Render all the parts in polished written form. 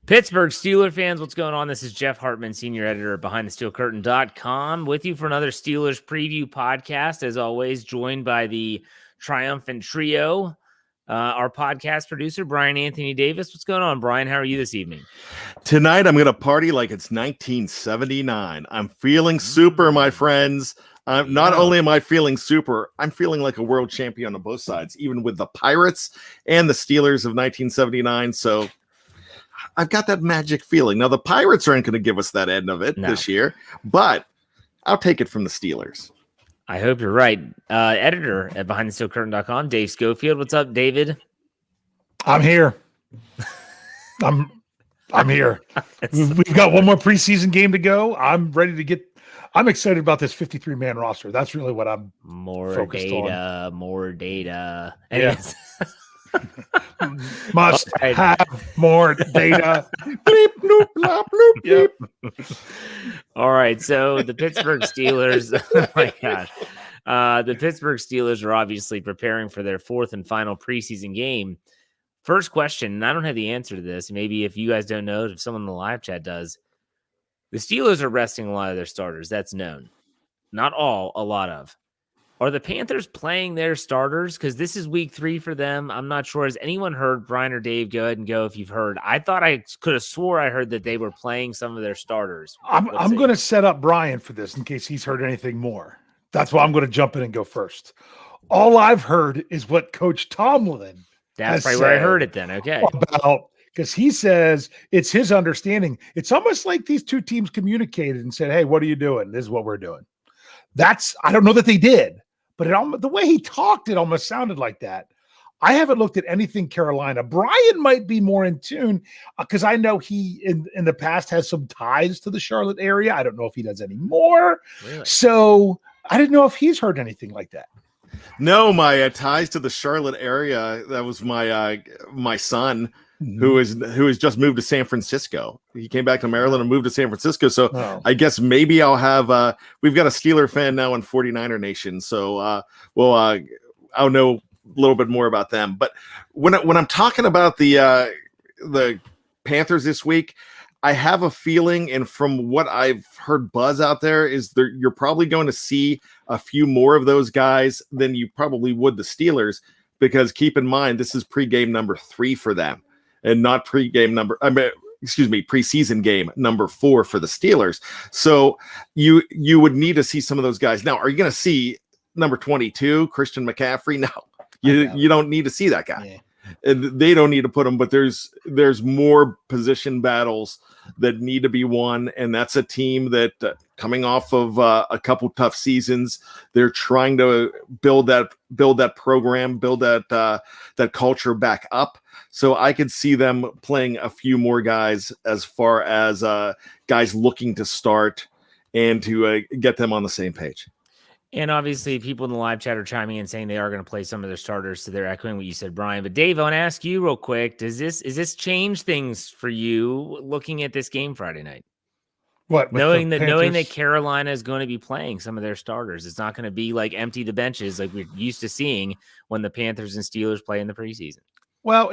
Pittsburgh Steelers fans, what's going on? This is Jeff Hartman, senior editor at BehindTheSteelCurtain.com, with you for another Steelers preview podcast. As always, joined by the triumphant trio, our podcast producer, Bryan Anthony Davis. What's going on, Bryan? How are you this evening? Tonight, I'm going to party like it's 1979. I'm feeling super, my friends. Not only am I feeling super, I'm feeling like a world champion on both sides, even with the Pirates and the Steelers of 1979. So I've got that magic feeling. Now, the Pirates aren't going to give us that end of it this year, but I'll take it from the Steelers. I hope you're right. Editor at BehindTheSteelCurtain.com, Dave Schofield. What's up, David? I'm here. I'm here. We've got one more preseason game to go. I'm excited about this 53-man roster. That's really what I'm focused on. More data. Yes. Must have more data. Bleep, bloop, blah, bloop, yep. All right. So the Pittsburgh Steelers, oh my gosh. The Pittsburgh Steelers are obviously preparing for their fourth and final preseason game. First question, and I don't have the answer to this. Maybe if you guys don't know, if someone in the live chat does. The Steelers are resting a lot of their starters. That's known. Not all, a lot of. Are the Panthers playing their starters? Because this is week 3 for them. I'm not sure. Has anyone heard? Bryan or Dave, go ahead and go if you've heard. I thought I could have swore I heard that they were playing some of their starters. I'm going to set up Bryan for this in case he's heard anything more. That's why I'm going to jump in and go first. All I've heard is what Coach Tomlin That's probably where I heard it then. Okay. Because he says it's his understanding. It's almost like these two teams communicated and said, hey, what are you doing? This is what we're doing. I don't know that they did. But the way he talked, it almost sounded like that. I haven't looked at anything Carolina. Bryan might be more in tune because I know he in the past has some ties to the Charlotte area. I don't know if he does anymore. Really? So I didn't know if he's heard anything like that. No, my ties to the Charlotte area. That was my son. Who has just moved to San Francisco. He came back to Maryland and moved to San Francisco. So I guess maybe I'll have we've got a Steeler fan now in 49er Nation. So I'll know a little bit more about them. But when I'm talking about the Panthers this week, I have a feeling, and from what I've heard buzz out there, is you're probably going to see a few more of those guys than you probably would the Steelers, because keep in mind, this is pregame number 3 for them. And not preseason game number 4 for the Steelers. So you would need to see some of those guys. Now, are you going to see number 22, Christian McCaffrey? No, you don't need to see that guy. Yeah. And they don't need to put him, but there's more position battles that need to be won. And that's a team that coming off of a couple tough seasons, they're trying to build that program, build that culture back up. So I could see them playing a few more guys as far as guys looking to start and to get them on the same page. And obviously people in the live chat are chiming in saying they are going to play some of their starters. So they're echoing what you said, Bryan. But Dave, I want to ask you real quick. Is this change things for you looking at this game Friday night? What? Knowing that Carolina is going to be playing some of their starters. It's not going to be like empty the benches like we're used to seeing when the Panthers and Steelers play in the preseason. Well,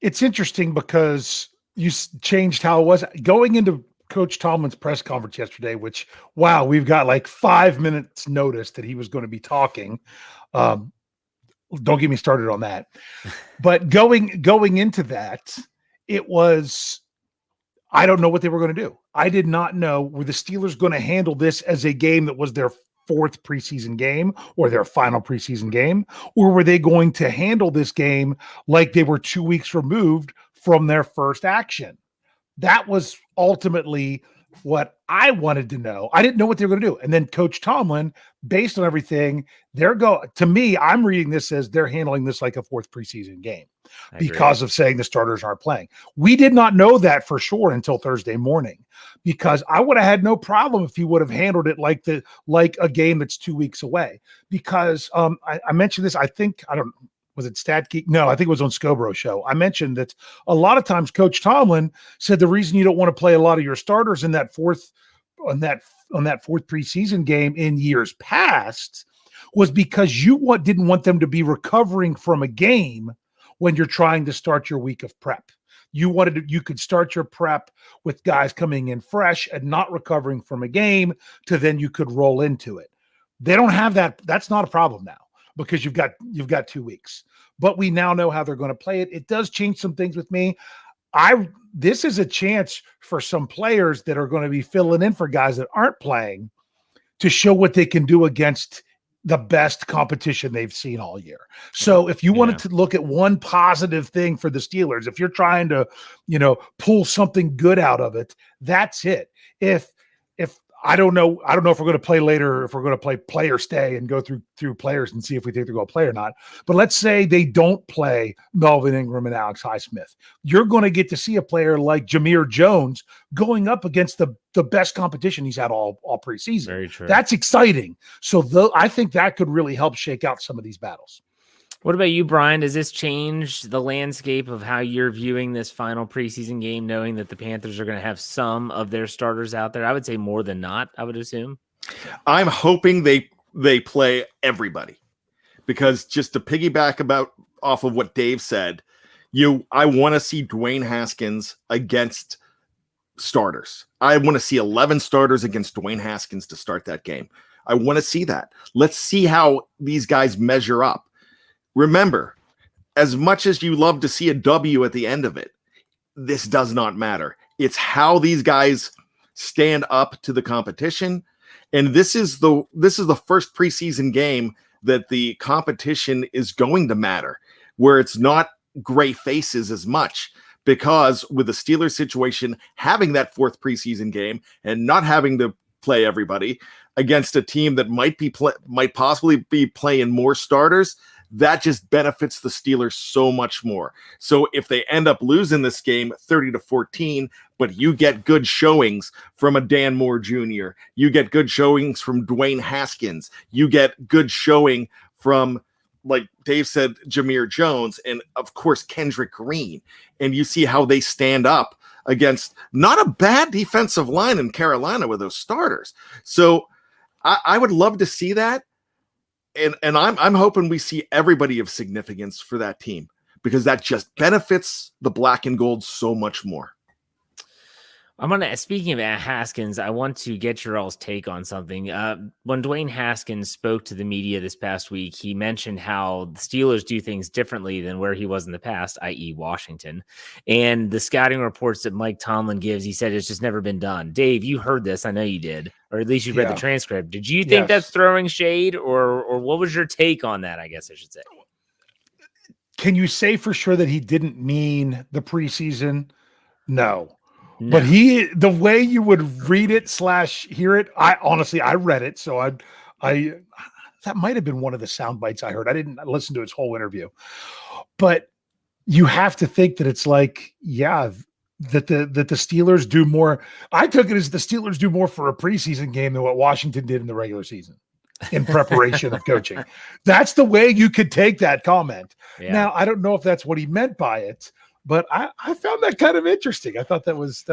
it's interesting because you changed how it was going into Coach Tomlin's press conference yesterday, which, wow, we've got like 5 minutes notice that he was going to be talking. Don't get me started on that. But going into that, it was, I don't know what they were going to do. I did not know, were the Steelers going to handle this as a game that was their 4th preseason game or their final preseason game, or were they going to handle this game like they were 2 weeks removed from their first action? That was ultimately what I wanted to know. I didn't know what they were going to do. And then Coach Tomlin, based on everything, to me, I'm reading this as they're handling this like a 4th preseason game because of saying the starters aren't playing. We did not know that for sure until Thursday morning, because I would have had no problem if he would have handled it like a game that's 2 weeks away. Because I mentioned this, was it Stat Geek? No, I think it was on Scoborough's show. I mentioned that a lot of times Coach Tomlin said the reason you don't want to play a lot of your starters in that fourth preseason game in years past was because you didn't want them to be recovering from a game when you're trying to start your week of prep. You could start your prep with guys coming in fresh and not recovering from a game to then you could roll into it. They don't have that. That's not a problem now because you've got 2 weeks. But we now know how they're going to play it. It does change some things with me. This is a chance for some players that are going to be filling in for guys that aren't playing to show what they can do against the best competition they've seen all year. So if you wanted to look at one positive thing for the Steelers, if you're trying to, pull something good out of it, that's it. If I don't know if we're going to play later, if we're going to play play or stay and go through players and see if we think they're going to play or not. But let's say they don't play Melvin Ingram and Alex Highsmith. You're going to get to see a player like Jameer Jones going up against the best competition he's had all preseason. Very true. That's exciting. So I think that could really help shake out some of these battles. What about you, Brian? Does this change the landscape of how you're viewing this final preseason game, knowing that the Panthers are going to have some of their starters out there? I would say more than not, I would assume. I'm hoping they play everybody, because just to piggyback off of what Dave said, I want to see Dwayne Haskins against starters. I want to see 11 starters against Dwayne Haskins to start that game. I want to see that. Let's see how these guys measure up. Remember, as much as you love to see a W at the end of it, this does not matter. It's how these guys stand up to the competition. And this is the first preseason game that the competition is going to matter, where it's not gray faces as much, because with the Steelers situation, having that fourth preseason game and not having to play everybody against a team that might possibly be playing more starters, that just benefits the Steelers so much more. So if they end up losing this game 30-14, but you get good showings from a Dan Moore Jr., you get good showings from Dwayne Haskins, you get good showing from, like Dave said, Jameer Jones, and of course Kendrick Green, and you see how they stand up against not a bad defensive line in Carolina with those starters. So I would love to see that. And I'm hoping we see everybody of significance for that team, because that just benefits the black and gold so much more. Speaking of Haskins, I want to get your all's take on something. When Dwayne Haskins spoke to the media this past week, he mentioned how the Steelers do things differently than where he was in the past, i.e. Washington. And the scouting reports that Mike Tomlin gives, he said it's just never been done. Dave, you heard this. I know you did, or at least you read the transcript. Did you think that's throwing shade, or what was your take on that, I guess I should say? Can you say for sure that he didn't mean the preseason? No. But the way you would read it / hear it, I read it. So I that might've been one of the sound bites I heard. I didn't listen to his whole interview, but you have to think that it's like, that the Steelers do more. I took it as the Steelers do more for a preseason game than what Washington did in the regular season in preparation of coaching. That's the way you could take that comment. Yeah. Now, I don't know if that's what he meant by it, but I found that kind of interesting. I thought that was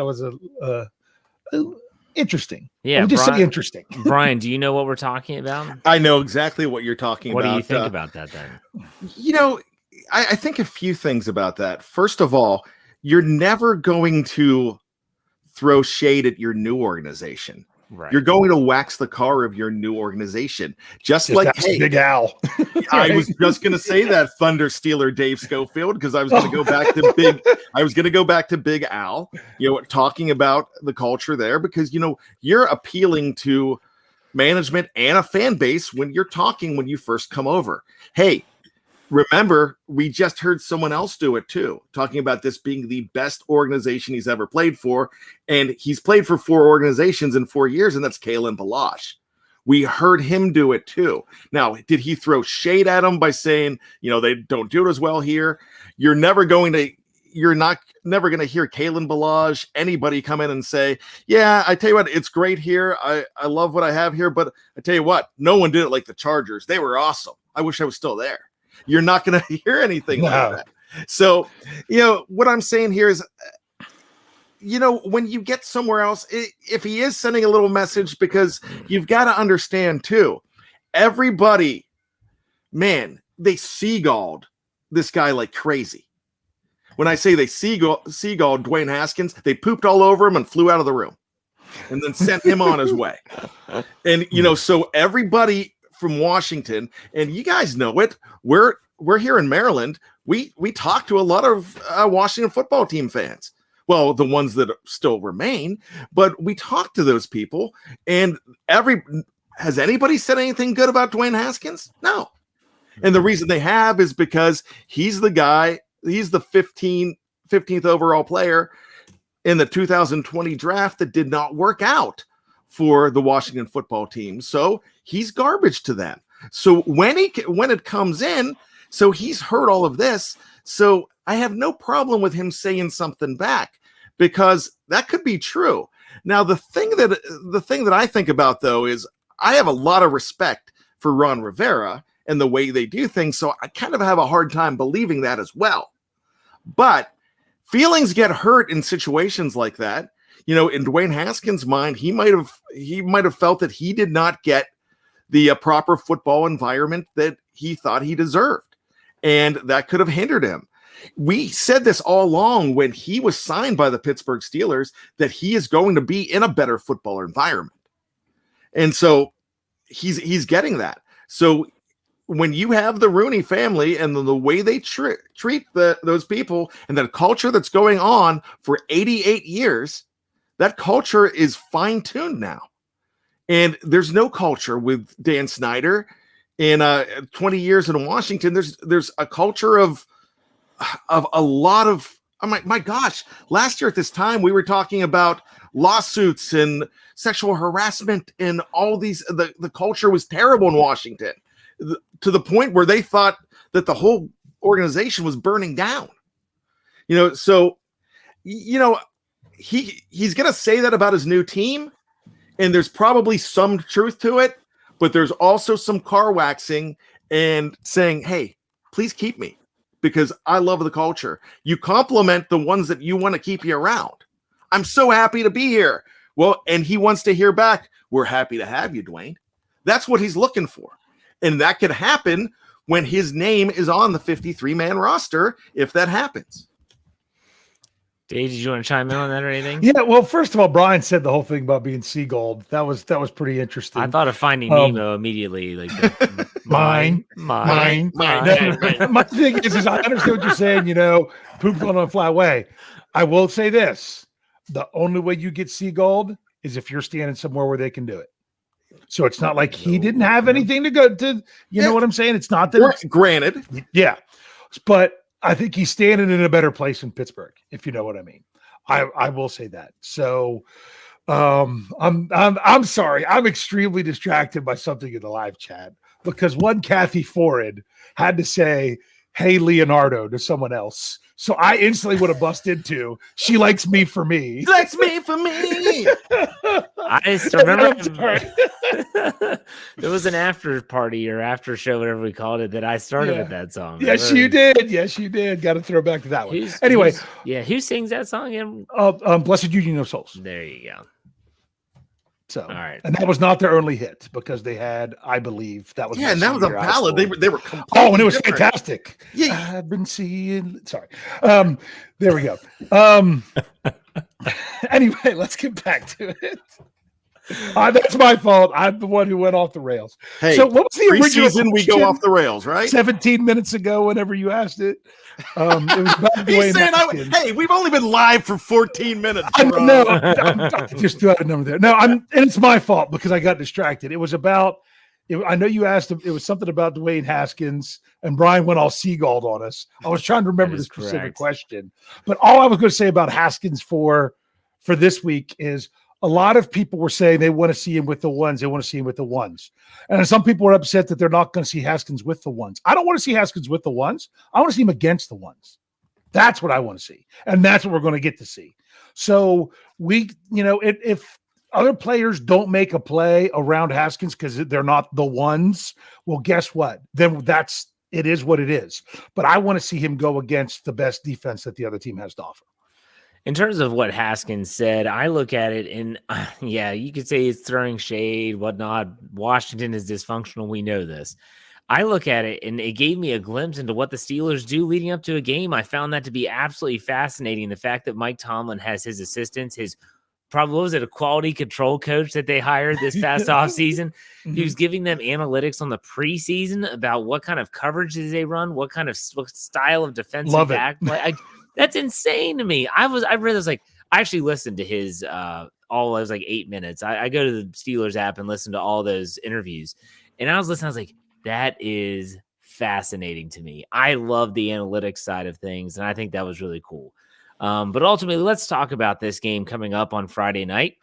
interesting. Yeah, I would just say interesting. Brian, do you know what we're talking about? I know exactly what you're talking about. What do you think about that then? I think a few things about that. First of all, you're never going to throw shade at your new organization. Right. You're going to wax the car of your new organization. Just like Big Al. I was just going to say that, Thunder Steeler Dave Schofield, because I was going to go back to Big Al, talking about the culture there, because you're appealing to management and a fan base when you first come over. Hey, remember, we just heard someone else do it too, talking about this being the best organization he's ever played for. And he's played for 4 organizations in 4 years, and that's Kalen Balash. We heard him do it too. Now, did he throw shade at him by saying, they don't do it as well here? You're never going to hear Kalen Balash, anybody come in and say, yeah, I tell you what, it's great here. I love what I have here. But I tell you what, no one did it like the Chargers. They were awesome. I wish I was still there. You're not going to hear anything like that. So, what I'm saying here is, when you get somewhere else, if he is sending a little message, because you've got to understand too, everybody, man, they seagulled this guy like crazy. When I say they seagulled Dwayne Haskins, they pooped all over him and flew out of the room and then sent him on his way. And, so everybody from Washington, and you guys know it, we're here in Maryland. We talk to a lot of Washington football team fans. Well, the ones that still remain, but we talk to those people, and has anybody said anything good about Dwayne Haskins? No. And the reason they have is because he's the guy, he's the 15th overall player in the 2020 draft that did not work out for the Washington football team. So he's garbage to them. So when it comes in, so he's heard all of this. So I have no problem with him saying something back, because that could be true. Now, the thing that I think about, though, is I have a lot of respect for Ron Rivera and the way they do things. So I kind of have a hard time believing that as well. But feelings get hurt in situations like that. In Dwayne Haskins' mind, he might have felt that he did not get the proper football environment that he thought he deserved, and that could have hindered him. We said this all along when he was signed by the Pittsburgh Steelers, that he is going to be in a better football environment, and so he's getting that. So when you have the Rooney family and the way they treat those people and the culture that's going on for 88 years, that culture is fine-tuned now. And there's no culture with Dan Snyder in 20 years in Washington. There's a culture of a lot of, my gosh, last year at this time, we were talking about lawsuits and sexual harassment and all these, the culture was terrible in Washington, to the point where they thought that the whole organization was burning down. So he's going to say that about his new team, and there's probably some truth to it, but there's also some car waxing and saying, hey, please keep me, because I love the culture. You compliment the ones that you want to keep you around. I'm so happy to be here. Well, and he wants to hear back, we're happy to have you, Dwayne. That's what he's looking for. And that could happen when his name is on the 53-man roster, if that happens. Dave, did you want to chime in on that or anything? Yeah, well, first of all, Brian said the whole thing about being seagulled. That was pretty interesting. I thought of Finding Nemo immediately. Like mine. Mine. My thing is I understand what you're saying, poop's going to fly away. I will say this. The only way you get seagulled is if you're standing somewhere where they can do it. So it's not like he didn't have anything to go to. You know what I'm saying? It's not that. Granted. Yeah. But I think he's standing in a better place in Pittsburgh, if you know what I mean. I will say that. So I'm sorry. I'm extremely distracted by something in the live chat, because one Kathy Forrid had to say, hey, Leonardo, to someone else. So I instantly would have busted into, she likes me for me. She likes me for me. I still remember there was an after party or after show, whatever we called it, that I started with that song. Yes, you did. Yes, you did. Got to throw back to that one. Anyway. Who sings that song again? Blessed Union of Souls. There you go. So, all right. And that was not their only hit, because they had, I believe, that was and that was a ballad. They were and it was different. Fantastic. Yeah, I've been seeing. Sorry. There we go. Anyway, let's get back to it. That's my fault. I'm the one who went off the rails. Hey, so what was the original preseason? We go off the rails, right? 17 minutes ago, whenever you asked it. It was about He's saying, hey, we've only been live for 14 minutes. No, I just threw out a number there. No, and it's my fault because I got distracted. It was about, I know you asked him, it was something about Dwayne Haskins, and Brian went all seagulled on us. I was trying to remember the specific question, but all I was going to say about Haskins for this week is, a lot of people were saying they want to see him with the ones. They want to see him with the ones. And some people were upset that they're not going to see Haskins with the ones. I don't want to see Haskins with the ones. I want to see him against the ones. That's what I want to see. And that's what we're going to get to see. So if other players don't make a play around Haskins because they're not the ones, well, guess what? Then it is what it is. But I want to see him go against the best defense that the other team has to offer. In terms of what Haskins said, I look at it and you could say it's throwing shade, whatnot. Washington is dysfunctional. We know this. I look at it and it gave me a glimpse into what the Steelers do leading up to a game. I found that to be absolutely fascinating. The fact that Mike Tomlin has his assistants, his probably was it a quality control coach that they hired this past offseason? He was giving them analytics on the preseason about what kind of coverages they run, what style of defensive back play. That's insane to me. I read this, like, I actually listened to his it was like 8 minutes. I go to the Steelers app and listen to all those interviews, and I was listening. I was like, that is fascinating to me. I love the analytics side of things, and I think that was really cool. But ultimately, let's talk about this game coming up on Friday night,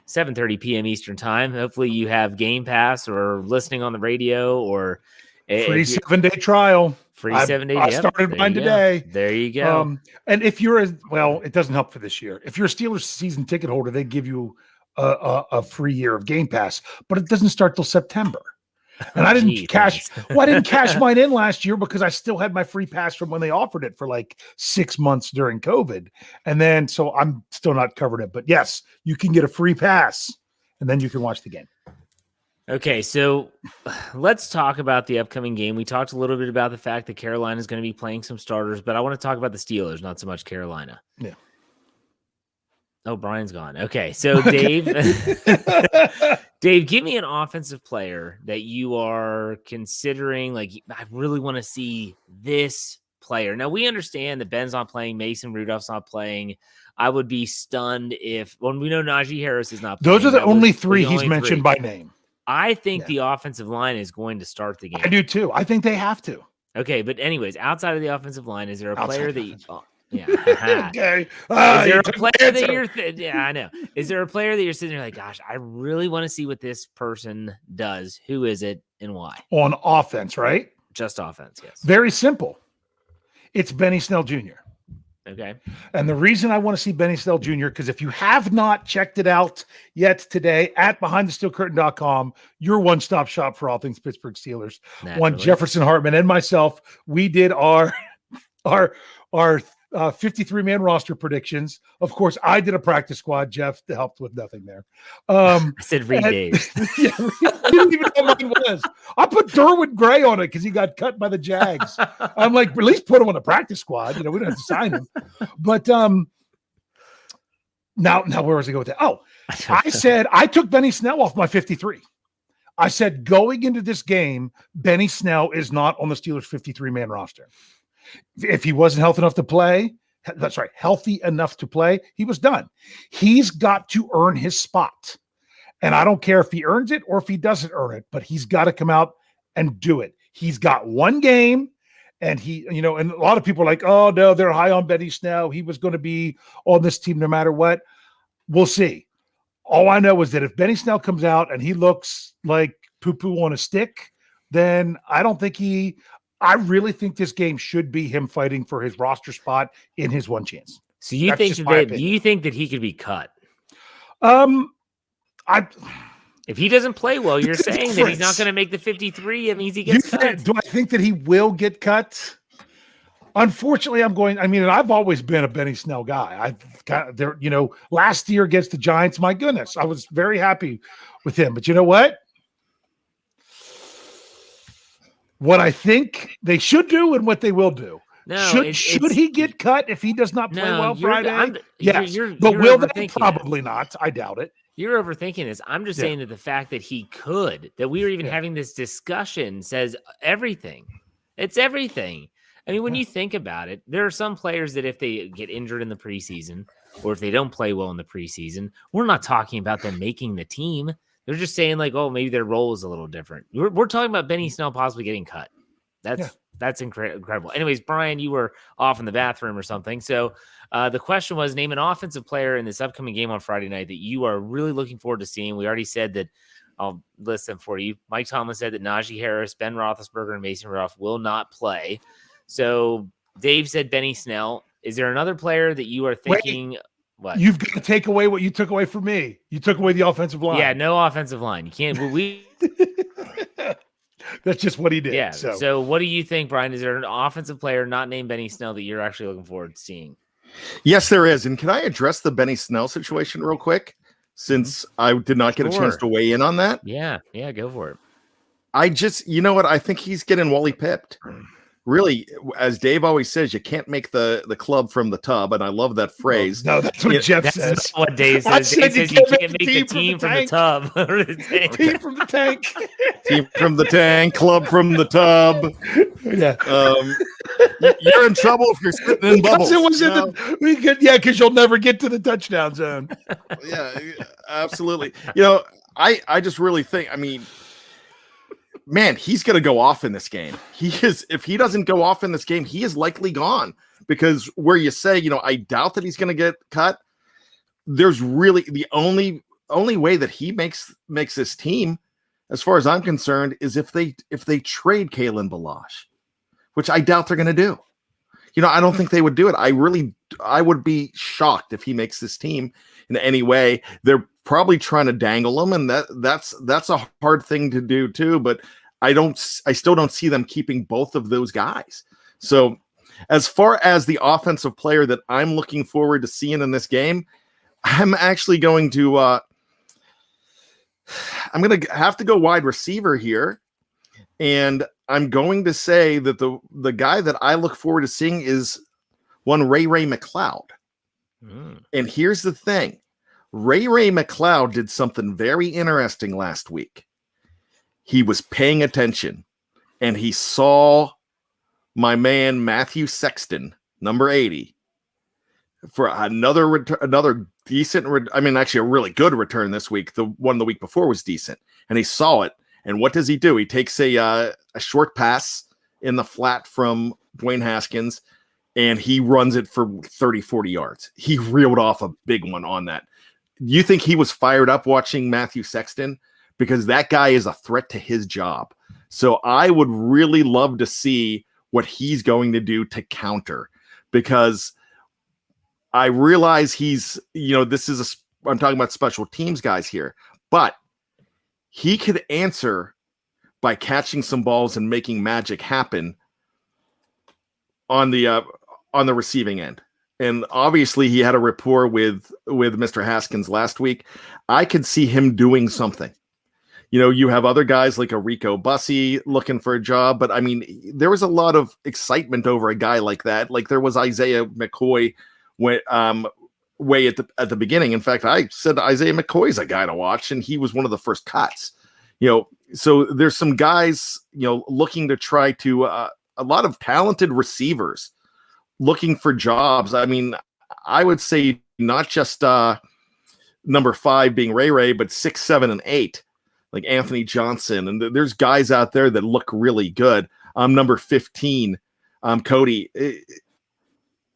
7:30 p.m. Eastern time. Hopefully you have Game Pass or listening on the radio or free 7-day trial. Free 7 days. I started mine today. There you go. And if you're it doesn't help for this year. If you're a Steelers season ticket holder, they give you a free year of Game Pass, but it doesn't start till September. And I didn't I didn't cash mine in last year because I still had my free pass from when they offered it for like 6 months during COVID. And then, so I'm still not covered it, but yes, you can get a free pass and then you can watch the game. Okay. So let's talk about the upcoming game. We talked a little bit about the fact that Carolina is going to be playing some starters, but I want to talk about the Steelers, not so much Carolina. Yeah. Oh, Brian's gone. Okay. So Dave, Dave, give me an offensive player that you are considering. Like, I really want to see this player. Now, we understand that Ben's not playing. Mason Rudolph's not playing. I would be stunned if, when we know Najee Harris is not playing. Those are the only three he's mentioned by name. I think the offensive line is going to start the game. I do too. I think they have to. Okay. But anyways, outside of the offensive line, is there a player that you, yeah. Okay. Is there a player that you're yeah, I know. Is there a player that you're sitting there like, gosh, I really want to see what this person does? Who is it and why? On offense, right? Just offense, yes. Very simple. It's Benny Snell Jr. Okay. And the reason I want to see Benny Snell Jr., because if you have not checked it out yet today at behindthesteelcurtain.com, your one-stop shop for all things Pittsburgh Steelers. One Jefferson Hartman and myself, we did our 53-man roster predictions. Of course, I did a practice squad. Jeff helped with nothing there. I said read Dave. Yeah, I didn't even know mine was. I put Derwin Gray on it because he got cut by the Jags. I'm like, at least put him on the practice squad. We don't have to sign him. But now where was I going with that? Oh, I said I took Benny Snell off my 53. I said going into this game, Benny Snell is not on the Steelers 53-man roster. If he wasn't healthy enough to play, he was done. He's got to earn his spot. And I don't care if he earns it or if he doesn't earn it, but he's got to come out and do it. He's got one game, and and a lot of people are like, oh, no, they're high on Benny Snell. He was going to be on this team no matter what. We'll see. All I know is that if Benny Snell comes out and he looks like poo-poo on a stick, then I really think this game should be him fighting for his roster spot in his one chance. So you think that he could be cut? If he doesn't play well, you're saying that he's not going to make the 53. It means he gets cut. Do I think that he will get cut? Unfortunately, I've always been a Benny Snell guy. Last year against the Giants, my goodness, I was very happy with him. But you know what? What I think they should do and what they will do. No, should he get cut if he does not play well Friday? Yes, but will they? Probably not. I doubt it. You're overthinking this. I'm just saying that the fact that he could, that we were even having this discussion, says everything. It's everything. I mean, when you think about it, there are some players that if they get injured in the preseason or if they don't play well in the preseason, we're not talking about them making the team. They're just saying like, oh, maybe their role is a little different. We're talking about Benny Snell possibly getting cut. That's incredible. Anyways, Brian, you were off in the bathroom or something. So the question was, name an offensive player in this upcoming game on Friday night that you are really looking forward to seeing. We already said that. I'll list them for you. Mike Tomlin said that Najee Harris, Ben Roethlisberger, and Mason Rudolph will not play. So Dave said Benny Snell. Is there another player that you are thinking? What? You've got to take away what you took away from me. You took away the offensive line. Yeah, no offensive line. You can't. That's just what he did. Yeah. So what do you think, Brian? Is there an offensive player not named Benny Snell that you're actually looking forward to seeing? Yes, there is. And can I address the Benny Snell situation real quick? Since I did not get a chance to weigh in on that. Yeah, go for it. You know what? I think he's getting Wally pipped. Really, as Dave always says, you can't make the club from the tub, and I love that phrase. No, that's what Jeff says. That's what Dave says. Dave says you can't make the team from the tub. Team from the tank. Team from the tank, club from the tub. Yeah. You're in trouble if you're spitting in bubbles. Because you'll never get to the touchdown zone. Yeah, absolutely. I just really think, man, he's going to go off in this game. If he doesn't go off in this game, he is likely gone, because where you say, I doubt that he's going to get cut. There's really the only way that he makes this team, as far as I'm concerned, is if they trade Kalen Balash, which I doubt they're going to do. I don't think they would do it. I would be shocked if he makes this team in any way. They're probably trying to dangle him, and that's a hard thing to do too. But I still don't see them keeping both of those guys. So as far as the offensive player that I'm looking forward to seeing in this game, I'm actually going to I'm going to have to go wide receiver here. And I'm going to say that the guy that I look forward to seeing is one Ray McCloud. And here's the thing. Ray McCloud did something very interesting last week. He was paying attention, and he saw my man Matthew Sexton, number 80, for another decent, actually a really good return this week. The one the week before was decent, and he saw it. And what does he do? He takes a short pass in the flat from Dwayne Haskins, and he runs it for 30, 40 yards. He reeled off a big one on that. You think he was fired up watching Matthew Sexton? Because that guy is a threat to his job. So I would really love to see what he's going to do to counter, because I realize I'm talking about special teams guys here, but he could answer by catching some balls and making magic happen on the receiving end. And obviously he had a rapport with Mr. Haskins last week. I could see him doing something. You have other guys like a Rico Bussey looking for a job, but there was a lot of excitement over a guy like that. Like there was Isaiah McCoy way at the beginning. In fact, I said Isaiah McCoy's a guy to watch, and he was one of the first cuts. So there's some guys, looking to try to a lot of talented receivers looking for jobs. I would say not just number 5 being Ray, but 6, 7, and 8. Like Anthony Johnson, and there's guys out there that look really good. Number 15, Cody.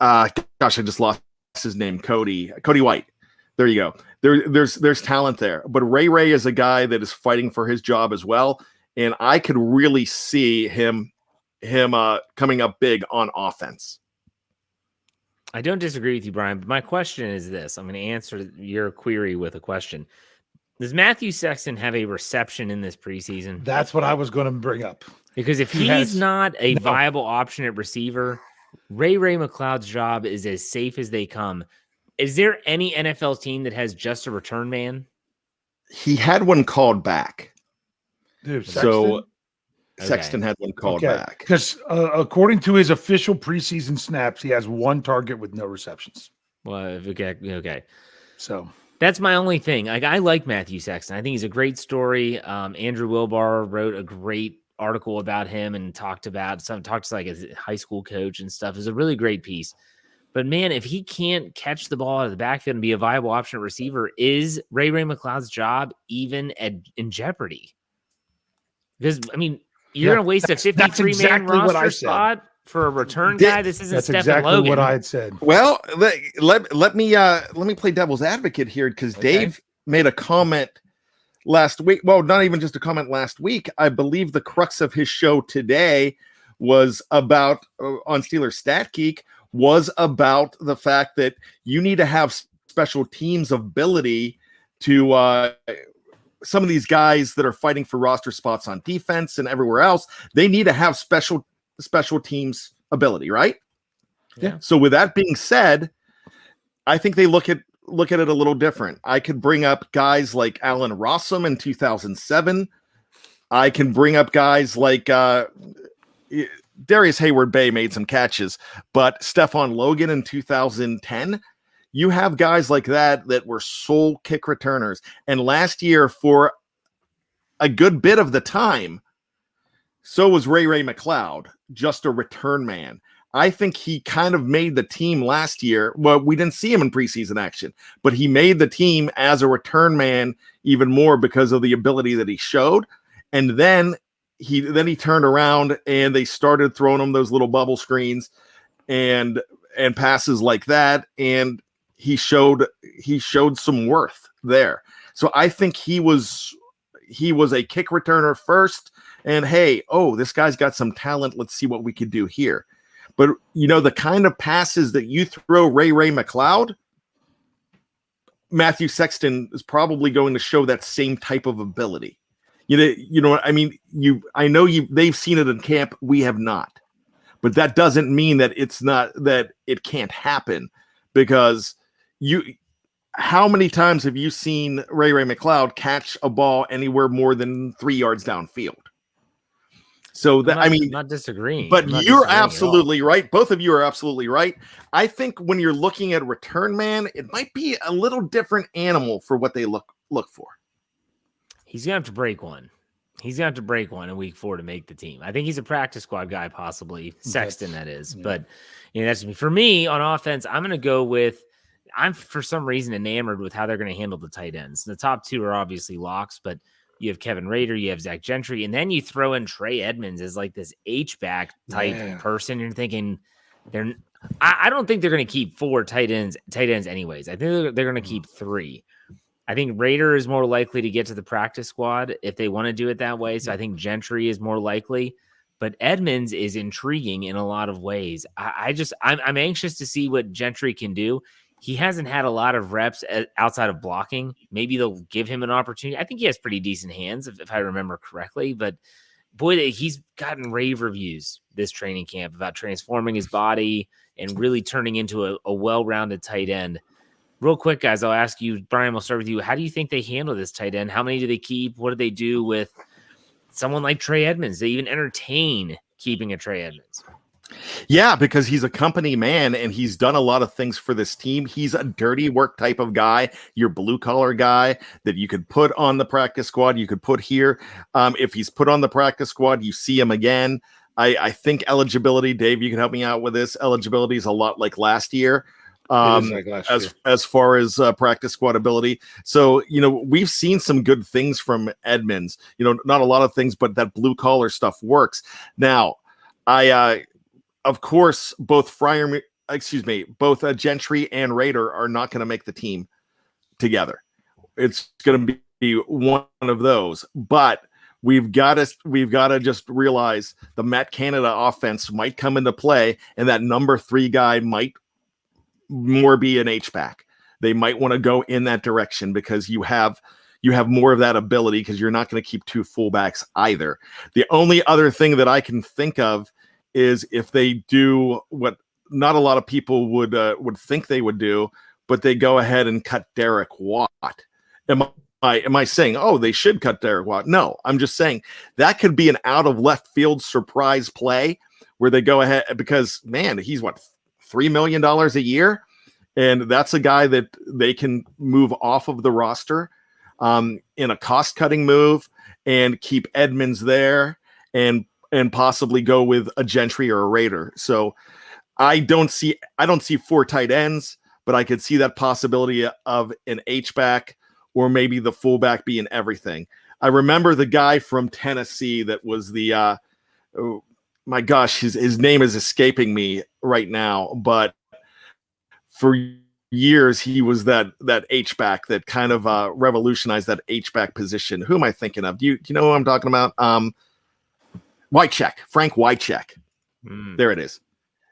I just lost his name. Cody White. There you go. There's talent there, but Ray is a guy that is fighting for his job as well, and I could really see him coming up big on offense. I don't disagree with you, Brian, but my question is this. I'm going to answer your query with a question. Does Matthew Sexton have a reception in this preseason? That's what I was going to bring up. Because if he's not a viable option at receiver, Ray McCloud's job is as safe as they come. Is there any NFL team that has just a return man? He had one called back. Dude, Sexton had one called back. Because according to his official preseason snaps, he has one target with no receptions. Well, okay. So that's my only thing. I like Matthew Sexton. I think he's a great story. Andrew Wilbar wrote a great article about him and talked to like his high school coach and stuff. It's a really great piece. But man, if he can't catch the ball out of the backfield and be a viable option at receiver, is Ray McCloud's job even in jeopardy? Because you're going to waste a 53-man roster spot for a return guy. This isn't Stephen exactly Logan. What I had said. Well, let me play devil's advocate here, because Dave made a comment last week. Well, not even just a comment last week. I believe the crux of his show today was about on Steelers Stat Geek was about the fact that you need to have special teams ability to some of these guys that are fighting for roster spots on defense and everywhere else. They need to have special teams ability, right? Yeah. So with that being said, I think they look at it a little different. I could bring up guys like Allen Rossum in 2007. I can bring up guys like Darius Hayward-Bay made some catches, but Stephon Logan in 2010, you have guys like that were sole kick returners. And last year, for a good bit of the time, so was Ray McCloud, just a return man. I think he kind of made the team last year. Well, we didn't see him in preseason action, but he made the team as a return man even more because of the ability that he showed. And then he turned around and they started throwing him those little bubble screens and passes like that. And he showed some worth there. So I think he was a kick returner first. And hey, this guy's got some talent. Let's see what we could do here. But the kind of passes that you throw Ray McCloud, Matthew Sexton is probably going to show that same type of ability. You know what I mean? They've seen it in camp. We have not. But that doesn't mean that it can't happen, because how many times have you seen Ray McCloud catch a ball anywhere more than 3 yards downfield? So I'm not disagreeing. But you're absolutely right. Both of you are absolutely right. I think when you're looking at return man, it might be a little different animal for what they look for. He's gonna have to break one. He's gonna have to break one in week 4 to make the team. I think he's a practice squad guy, possibly Sexton. That is, but that's me. For me on offense, I'm gonna go with. I'm for some reason enamored with how they're going to handle the tight ends. The top 2 are obviously locks, but you have Kevin Rader, you have Zach Gentry, and then you throw in Trey Edmonds as like this H-back type person. You're thinking I don't think they're going to keep 4 tight ends anyways. I think they're going to keep 3. I think Rader is more likely to get to the practice squad if they want to do it that way. So I think Gentry is more likely, but Edmonds is intriguing in a lot of ways. I'm anxious to see what Gentry can do. He hasn't had a lot of reps outside of blocking. Maybe they'll give him an opportunity. I think he has pretty decent hands, if I remember correctly. But boy, he's gotten rave reviews this training camp about transforming his body and really turning into a well-rounded tight end. Real quick, guys, I'll ask you, Brian, we'll start with you. How do you think they handle this tight end? How many do they keep? What do they do with someone like Trey Edmonds? They even entertain keeping a Trey Edmonds. Yeah, because he's a company man and he's done a lot of things for this team. He's a dirty work type of guy, your blue collar guy that you could put on the practice squad. You could put here. If he's put on the practice squad, you see him again. I think eligibility, Dave, you can help me out with this. Eligibility is a lot like last year. As far as practice squad ability. So, we've seen some good things from Edmonds, not a lot of things, but that blue collar stuff works. Now, of course, both Gentry and Rader are not going to make the team together. It's going to be one of those, but we've got to just realize the Matt Canada offense might come into play, and that number 3 guy might more be an H-back. They might want to go in that direction because you have more of that ability, because you're not going to keep 2 fullbacks either. The only other thing that I can think of is if they do what not a lot of people would think they would do, but they go ahead and cut Derek Watt. Am I saying, they should cut Derek Watt? No, I'm just saying that could be an out of left field surprise play where they go ahead, because man, he's $3 million a year. And that's a guy that they can move off of the roster in a cost cutting move and keep Edmonds there and possibly go with a Gentry or a Rader. So I don't see 4 tight ends, but I could see that possibility of an H-back or maybe the fullback being everything. I remember the guy from Tennessee that was the my gosh, his name is escaping me right now, but for years he was that H-back that kind of revolutionized that H-back position. Who am I thinking of? Do you know who I'm talking about? Frank Wycheck. There it is.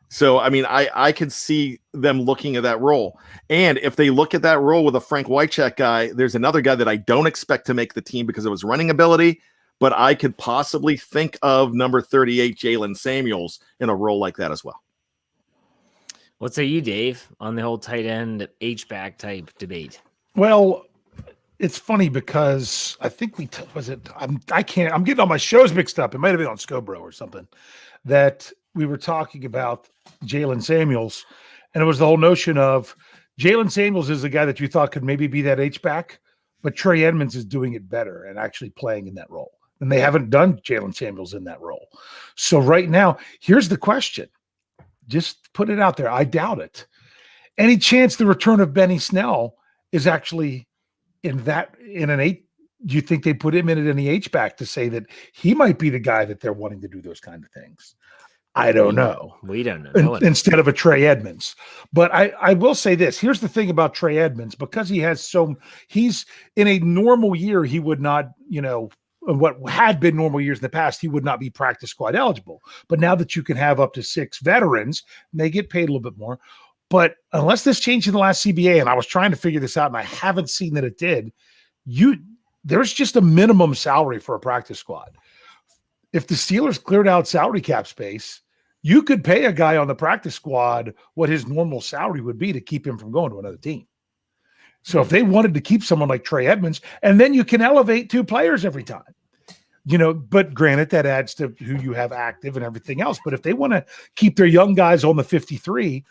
So, I mean, I could see them looking at that role. And if they look at that role with a Frank Wycheck guy, there's another guy that I don't expect to make the team because of his running ability, but I could possibly think of number 38, Jalen Samuels, in a role like that as well. What say you, Dave, on the whole tight end H-back type debate? Well, it's funny because I think I'm getting all my shows mixed up. It might have been on Scobro or something that we were talking about Jalen Samuels, and it was the whole notion of Jalen Samuels is the guy that you thought could maybe be that H-back, but Trey Edmonds is doing it better and actually playing in that role. And they haven't done Jalen Samuels in that role. So right now, here's the question. Just put it out there. I doubt it. Any chance the return of Benny Snell is actually in an eight? Do you think they put him in at any H-back to say that he might be the guy that they're wanting to do those kind of things? I don't know. We don't know. Instead of a Trey Edmonds. But I will say this. Here's the thing about Trey Edmonds. Because he's in a normal year, he would not, what had been normal years in the past, he would not be practice squad eligible. But now that you can have up to 6 veterans, they get paid a little bit more. But unless this changed in the last CBA, and I was trying to figure this out, and I haven't seen that it did, there's just a minimum salary for a practice squad. If the Steelers cleared out salary cap space, you could pay a guy on the practice squad what his normal salary would be to keep him from going to another team. So if they wanted to keep someone like Trey Edmonds, and then you can elevate 2 players every time, but granted that adds to who you have active and everything else. But if they want to keep their young guys on the 53,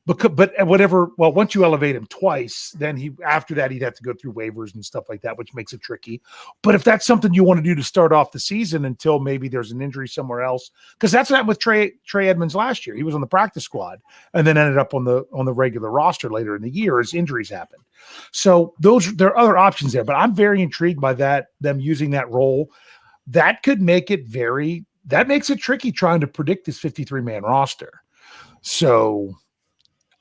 once you elevate him twice, then after that, he'd have to go through waivers and stuff like that, which makes it tricky. But if that's something you want to do to start off the season until maybe there's an injury somewhere else, because that's what happened with Trey Edmonds last year. He was on the practice squad and then ended up on the regular roster later in the year as injuries happened. So there are other options there, but I'm very intrigued by them using that role. That could make it that makes it tricky trying to predict this 53-man roster. So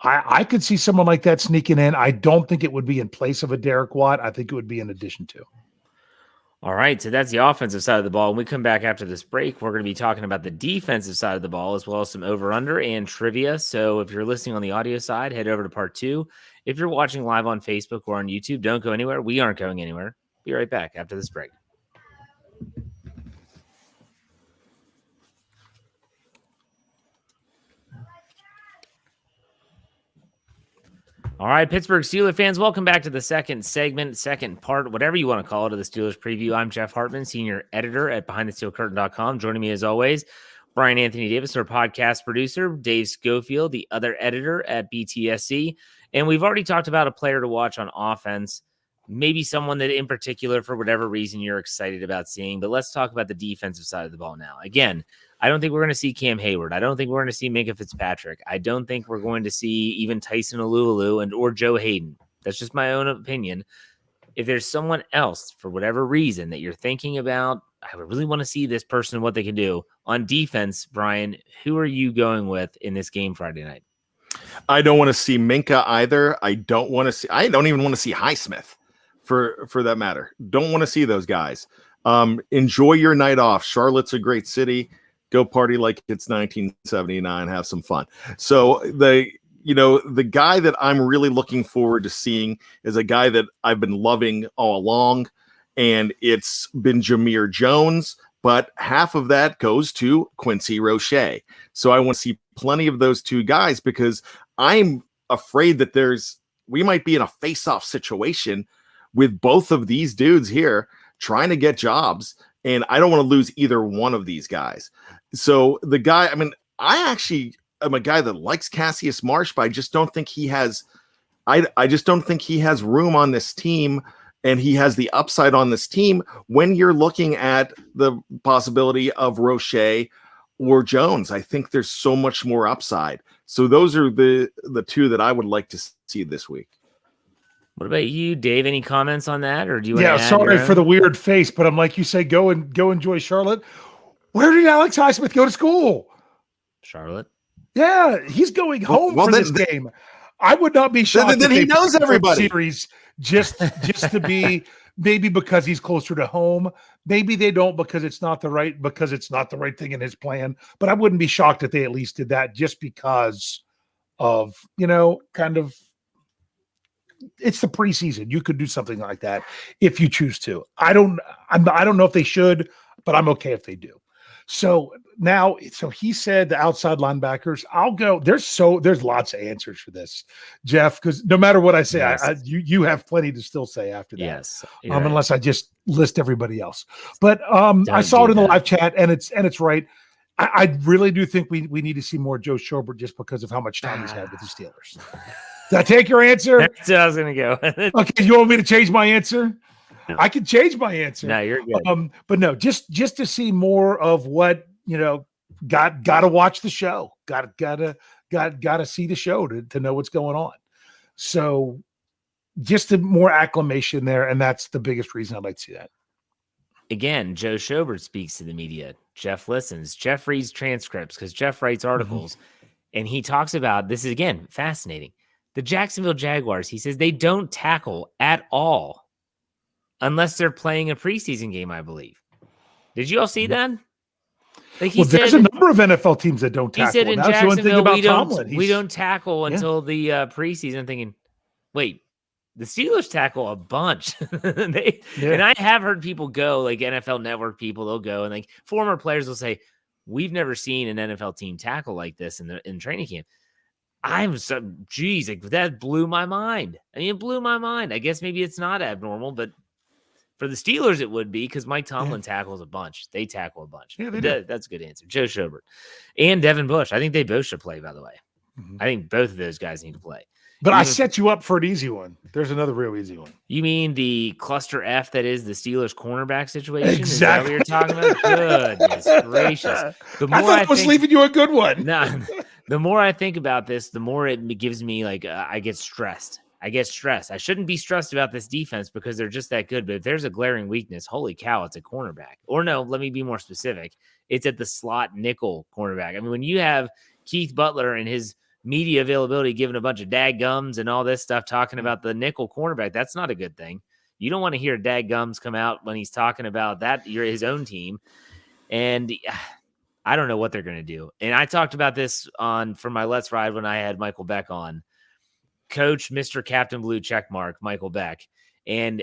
I could see someone like that sneaking in. I don't think it would be in place of a Derek Watt. I think it would be in addition to. All right, so that's the offensive side of the ball. When we come back after this break, we're going to be talking about the defensive side of the ball as well as some over-under and trivia. So if you're listening on the audio side, head over to part 2. If you're watching live on Facebook or on YouTube, don't go anywhere. We aren't going anywhere. Be right back after this break. All right, Pittsburgh Steelers fans, welcome back to the second part, whatever you want to call it, of the Steelers preview. I'm Jeff Hartman, senior editor at BehindTheSteelCurtain.com. Joining me as always, Bryan Anthony Davis, our podcast producer, Dave Schofield, the other editor at BTSC. And we've already talked about a player to watch on offense, maybe someone that in particular, for whatever reason, you're excited about seeing. But let's talk about the defensive side of the ball now. Again, I don't think we're going to see Cam Hayward. I don't think we're going to see Minkah Fitzpatrick. I don't think we're going to see even Tyson Alualu or Joe Hayden. That's just my own opinion. If there's someone else, for whatever reason, that you're thinking about, I would really want to see this person, what they can do. On defense, Bryan, who are you going with in this game Friday night? I don't want to see Minkah either. I don't even want to see Highsmith for that matter. Don't want to see those guys. Enjoy your night off. Charlotte's a great city. Go party like it's 1979. Have some fun. So the guy that I'm really looking forward to seeing is a guy that I've been loving all along, and it's been Jameer Jones, but half of that goes to Quincy Roche. So I want to see plenty of those 2 guys because I'm afraid that we might be in a face-off situation with both of these dudes here trying to get jobs, and I don't want to lose either one of these guys. So the guy, I actually am a guy that likes Cassius Marsh, but I just don't think he has I just don't think he has room on this team, and he has the upside on this team when you're looking at the possibility of Roche or Jones. I think there's so much more upside. So those are the 2 that I would like to see this week. What about you, Dave? Any comments on that, or do you want to add sorry for the weird face, but I'm like you say, go enjoy Charlotte. Where did Alex Highsmith go to school? Charlotte. Yeah, he's going home for this game. I would not be shocked. Then he knows everybody. Series just to be maybe because he's closer to home. Maybe they don't because it's not the right thing in his plan. But I wouldn't be shocked if they at least did that just because of kind of. It's the preseason. You could do something like that if you choose to. I don't know if they should, but I'm okay if they do. So now, he said the outside linebackers. I'll go. There's lots of answers for this, Jeff, because no matter what I say, Yes. you have plenty to still say after that. Yes. Unless I just list everybody else. But I saw it in the live chat, and it's right. I really do think we need to see more Joe Schobert just because of how much time he's had with the Steelers. Did I take your answer? That's where I was going to go. Okay, you want me to change my answer? No. I can change my answer. No, you're good. But no, just to see more of what, got to watch the show. Got to see the show to know what's going on. So just a more acclimation there, and that's the biggest reason I'd like to see that. Again, Joe Schobert speaks to the media. Jeff listens. Jeff reads transcripts because Jeff writes articles, and he talks about this. Is again fascinating. The Jacksonville Jaguars. He says they don't tackle at all unless they're playing a preseason game, I believe. Did you all see that? Like there's a number of NFL teams that don't tackle. He said in That's Jacksonville, Tomlin. We don't tackle until the preseason. I'm thinking, wait, the Steelers tackle a bunch. And I have heard people go, like NFL Network people, they'll go, and like former players will say, we've never seen an NFL team tackle like this in training camp. Like that blew my mind. I mean, it blew my mind. I guess maybe it's not abnormal, but for the Steelers, it would be because Mike Tomlin tackles a bunch. They tackle a bunch. Yeah, they do. That's a good answer. Joe Schobert and Devin Bush. I think they both should play, by the way. I think both of those guys need to play. But I set you up for an easy one. There's another real easy one. You mean the cluster F that is the Steelers cornerback situation? Exactly. Is that what you're talking about? Goodness gracious. I was leaving you a good one. No, the more I think about this, the more it gives me like I get stressed. I shouldn't be stressed about this defense because they're just that good. But if there's a glaring weakness, holy cow, it's a cornerback. Or no, let me be more specific. It's at the slot nickel cornerback. I mean, when you have Keith Butler and his media availability giving a bunch of dadgums and all this stuff talking about the nickel cornerback, that's not a good thing. You don't want to hear dadgums come out when he's talking about that, his own team. And I don't know what they're going to do. And I talked about this for my Let's Ride when I had Michael Beck on. Coach, Mr. Captain Blue checkmark, Michael Beck. And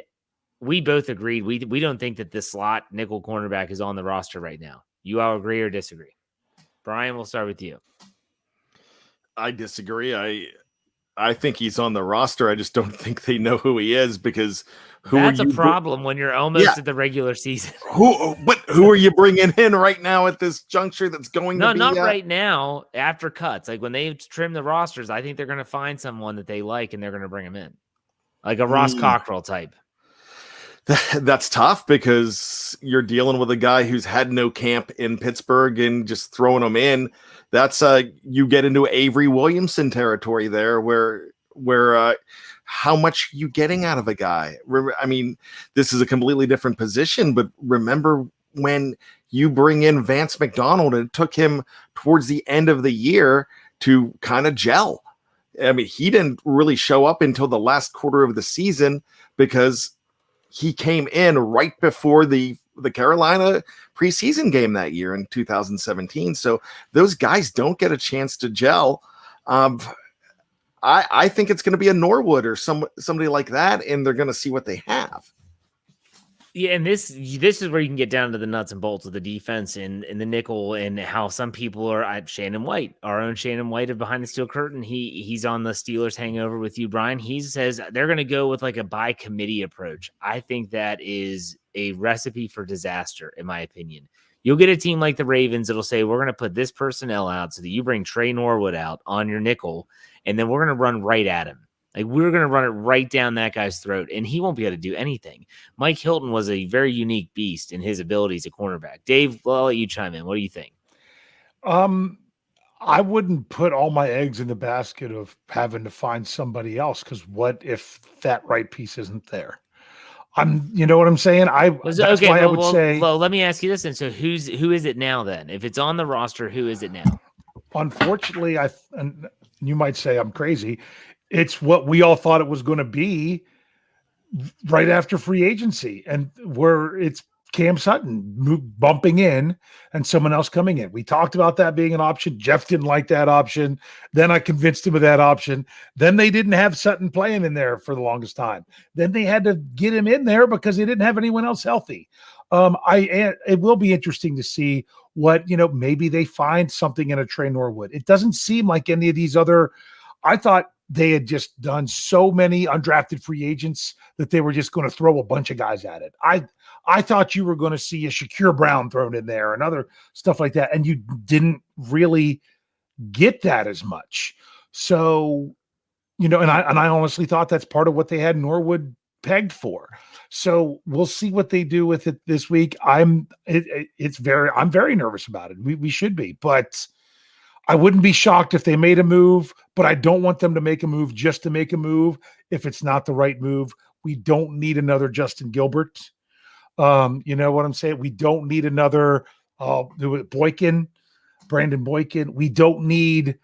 we both agreed we don't think that the slot nickel cornerback is on the roster right now. You all agree or disagree? Brian, we'll start with you. I disagree. I think he's on the roster. I just don't think they know who he is because that's a problem when you're almost at the regular season. Who are you bringing in right now at this juncture that's going to be? No, not right now. After cuts, like when they trim the rosters, I think they're going to find someone that they like and they're going to bring him in, like a Ross Cockrell type. That's tough because you're dealing with a guy who's had no camp in Pittsburgh and just throwing him in. That's you get into Avery Williamson territory there where how much are you getting out of a guy? I mean, this is a completely different position, but remember when you bring in Vance McDonald and it took him towards the end of the year to kind of gel. I mean, he didn't really show up until the last quarter of the season because he came in right before the Carolina preseason game that year in 2017. So those guys don't get a chance to gel. I think it's going to be a Norwood or somebody like that, and they're going to see what they have. Yeah, and this is where you can get down to the nuts and bolts of the defense and the nickel and how some people are. Shannon White, our own Shannon White of Behind the Steel Curtain. He's on the Steelers hangover with you, Brian. He says they're going to go with like a by committee approach. I think that is a recipe for disaster, in my opinion. You'll get a team like the Ravens that'll say, we're going to put this personnel out so that you bring Trey Norwood out on your nickel, and then we're going to run right at him. Like, we're going to run it right down that guy's throat, and he won't be able to do anything. Mike Hilton was a very unique beast in his abilities at cornerback. Dave, I'll let you chime in. What do you think? I wouldn't put all my eggs in the basket of having to find somebody else, because what if that right piece isn't there? You know what I'm saying? I would say. Well, let me ask you this. And so who is it now then? If it's on the roster, who is it now? Unfortunately, and you might say I'm crazy. It's what we all thought it was going to be right after free agency, and where it's Cam Sutton bumping in and someone else coming in. We talked about that being an option. Jeff didn't like that option. Then I convinced him of that option. Then they didn't have Sutton playing in there for the longest time. Then they had to get him in there because they didn't have anyone else healthy. It will be interesting to see what, maybe they find something in a Trey Norwood. It doesn't seem like any of these other. I thought they had just done so many undrafted free agents that they were just going to throw a bunch of guys at it. I thought you were going to see a Shakir Brown thrown in there and other stuff like that, and you didn't really get that as much. So, and I honestly thought that's part of what they had Norwood pegged for. So we'll see what they do with it this week. I'm very nervous about it. We should be, but I wouldn't be shocked if they made a move, but I don't want them to make a move just to make a move if it's not the right move. We don't need another Justin Gilbert. You know what I'm saying? We don't need another Brandon Boykin. We don't need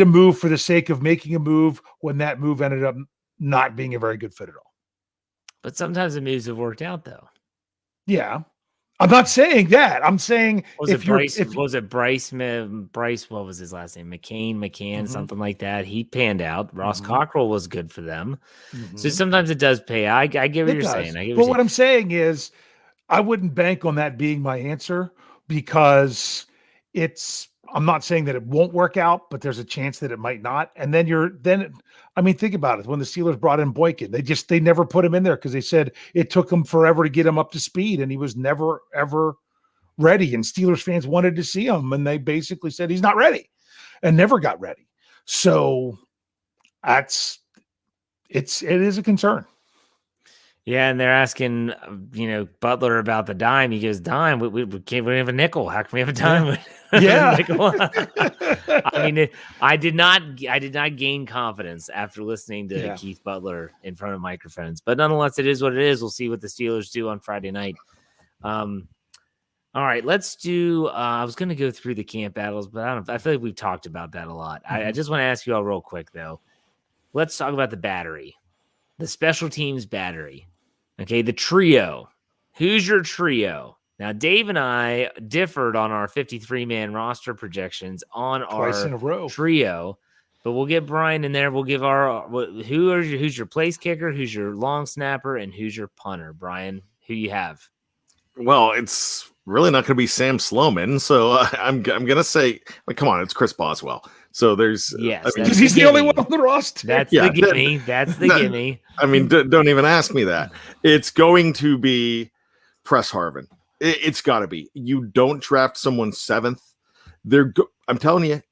a move for the sake of making a move when that move ended up not being a very good fit at all. But sometimes the moves have worked out, though. Yeah. I'm not saying that. I'm saying What was his last name? McCann, something like that. He panned out. Ross Cockrell was good for them. So sometimes it does pay. I get what you're saying. What I'm saying is I wouldn't bank on that being my answer because I'm not saying that it won't work out, but there's a chance that it might not. And then think about it. When the Steelers brought in Boykin, they never put him in there because they said it took him forever to get him up to speed and he was never, ever ready. And Steelers fans wanted to see him and they basically said he's not ready and never got ready. So it is a concern. Yeah, and they're asking, Butler about the dime. He goes, dime? We can't. We have a nickel. How can we have a dime? Yeah. I did not gain confidence after listening to Keith Butler in front of microphones. But nonetheless, it is what it is. We'll see what the Steelers do on Friday night. All right, let's do. I was going to go through the camp battles, but I feel like we've talked about that a lot. I just want to ask you all real quick though. Let's talk about the battery, the special teams battery. Okay, the trio. Who's your trio? Now, Dave and I differed on our 53-man roster projections on Twice our in a row. Trio, but we'll get Bryan in there. We'll give who's your place kicker, who's your long snapper, and who's your punter. Bryan, who you have? Well, it's really not going to be Sam Sloman, so I'm going to say, come on, it's Chris Boswell. So there's because he's the only one on the roster. That's the gimme. That's the gimme. I mean, don't even ask me that. It's going to be Press Harvin. It's got to be. You don't draft someone seventh. I'm telling you,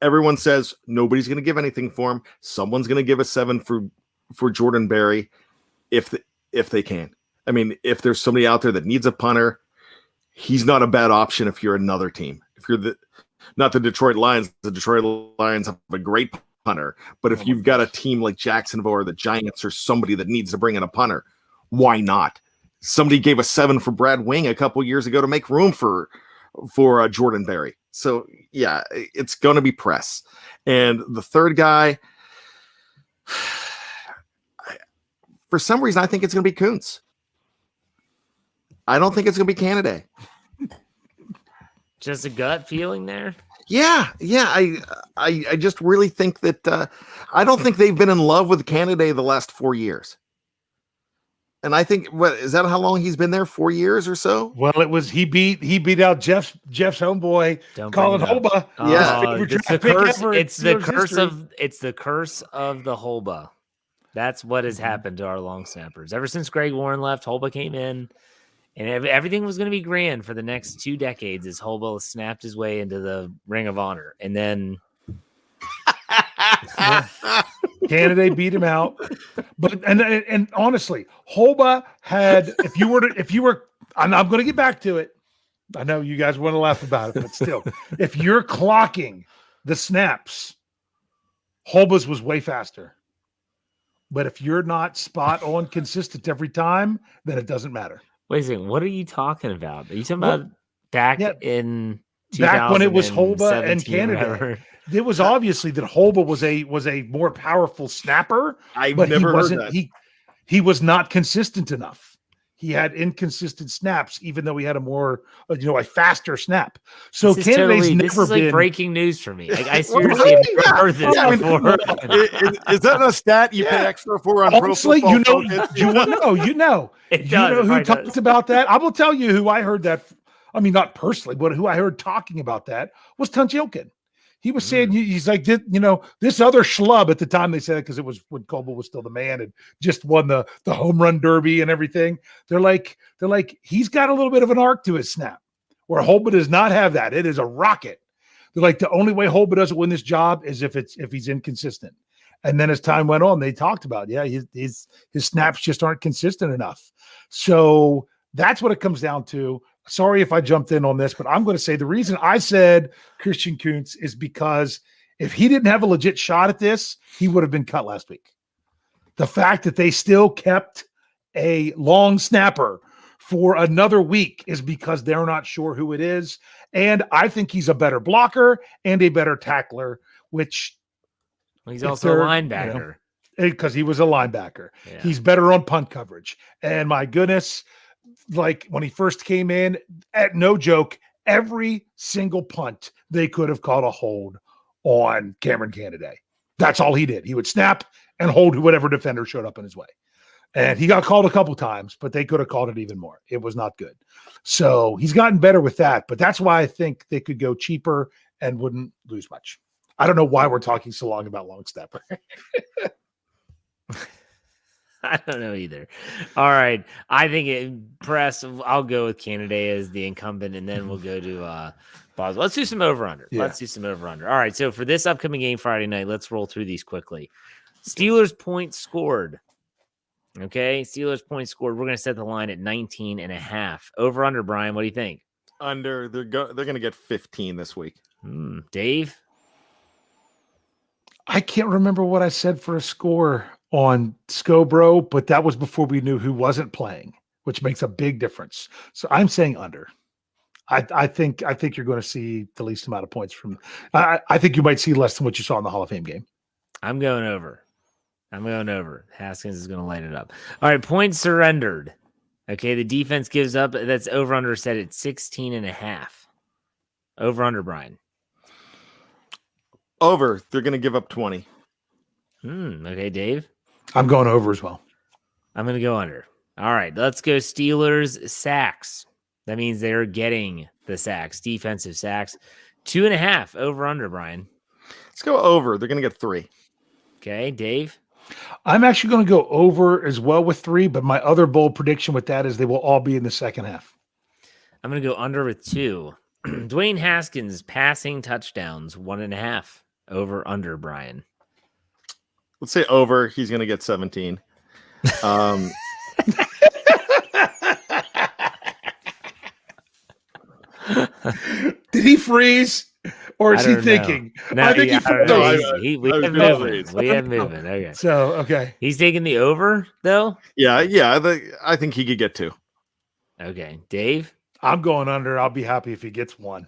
everyone says nobody's going to give anything for him. Someone's going to give a 7 for Jordan Berry if they can. I mean, if there's somebody out there that needs a punter, he's not a bad option if you're another team. If you're not the Detroit Lions have a great punter. But if you've got a team like Jacksonville or the Giants or somebody that needs to bring in a punter, why not? Somebody gave a 7 for Brad Wing a couple years ago to make room for Jordan Berry. So, yeah, it's going to be Press. And the third guy, for some reason, I think it's going to be Kuntz. I don't think it's going to be Canada. Just a gut feeling there? Yeah. I just really think that I don't think they've been in love with Canada the last 4 years. And I think is that how long he's been there? 4 years or so? Well, it was he beat out Jeff's homeboy, Colin Holba. Yeah, it's the curse of the Holba. That's what has happened to our long snappers. Ever since Greg Warren left, Holba came in. And everything was going to be grand for the next 2 decades as Holba snapped his way into the Ring of Honor. And then Canada beat him out. But and honestly, Holba had I'm going to get back to it. I know you guys want to laugh about it, but still, if you're clocking the snaps, Holba's was way faster. But if you're not spot on consistent every time, then it doesn't matter. Wait a second. What are you talking about? Are you talking about back in back when it was Holba and Canada? It was obviously that Holba was a more powerful snapper. I've never heard that. He was not consistent enough. he had inconsistent snaps, even though he had a faster snap. So this is like breaking news for me. Like, I seriously have never heard this before. Is that a stat you pay extra for on Honestly, Pro Football Focus? you know who talked about that? I will tell you who I heard that. I mean, not personally, but who I heard talking about that was Tunch-Ilkin. He was saying, he's like, this other schlub at the time, they said it because it was when Coble was still the man and just won the home run derby and everything. They're like, he's got a little bit of an arc to his snap where Holba does not have that. It is a rocket. They're like, the only way Holba doesn't win this job is if he's inconsistent. And then as time went on, they talked about, his snaps just aren't consistent enough. So that's what it comes down to. Sorry if I jumped in on this, but I'm going to say the reason I said Christian Kuntz is because if he didn't have a legit shot at this, he would have been cut last week. The fact that they still kept a long snapper for another week is because they're not sure who it is. And I think he's a better blocker and a better tackler, which he's also a linebacker. Because he was a linebacker. Yeah. He's better on punt coverage. And my goodness, like when he first came in, at no joke, every single punt they could have called a hold on Cameron Canaday. That's all he did. He would snap and hold whatever defender showed up in his way. And he got called a couple times, but they could have called it even more. It was not good. So he's gotten better with that, but that's why I think they could go cheaper and wouldn't lose much. I don't know why we're talking so long about long snapper. I don't know either. All right. I think I'll go with Canaday as the incumbent, and then we'll go to Boswell. Let's do some over-under. Yeah. Let's do some over-under. All right. So for this upcoming game Friday night, let's roll through these quickly. Steelers points scored. Okay. Steelers points scored. We're going to set the line at 19.5. Over-under, Brian. What do you think? Under. They're going to get 15 this week. Dave? I can't remember what I said for a score on Scobro, but that was before we knew who wasn't playing, which makes a big difference. So I'm saying under. I think you're going to see the least amount of points from. I think you might see less than what you saw in the Hall of Fame game. I'm going over. Haskins is going to light it up. All right, points surrendered. Okay, the defense gives up. That's over under set at 16.5. Over under, Brian. Over. They're going to give up 20. Okay, Dave. I'm going over as well. I'm going to go under. All right, let's go Steelers sacks. That means they're getting the sacks, defensive sacks. 2.5 over under, Brian. Let's go over. They're going to get 3. Okay, Dave. I'm actually going to go over as well with 3, but my other bold prediction with that is they will all be in the second half. I'm going to go under with 2. Dwayne Haskins passing touchdowns, 1.5. Over under, Brian. Let's say over. He's going to get 17. Did he freeze? Or is he thinking? No, I think he froze. We have moving. We have moving. Okay. So, okay. He's taking the over, though? Yeah. I think he could get 2. Okay. Dave? I'm going under. I'll be happy if he gets 1.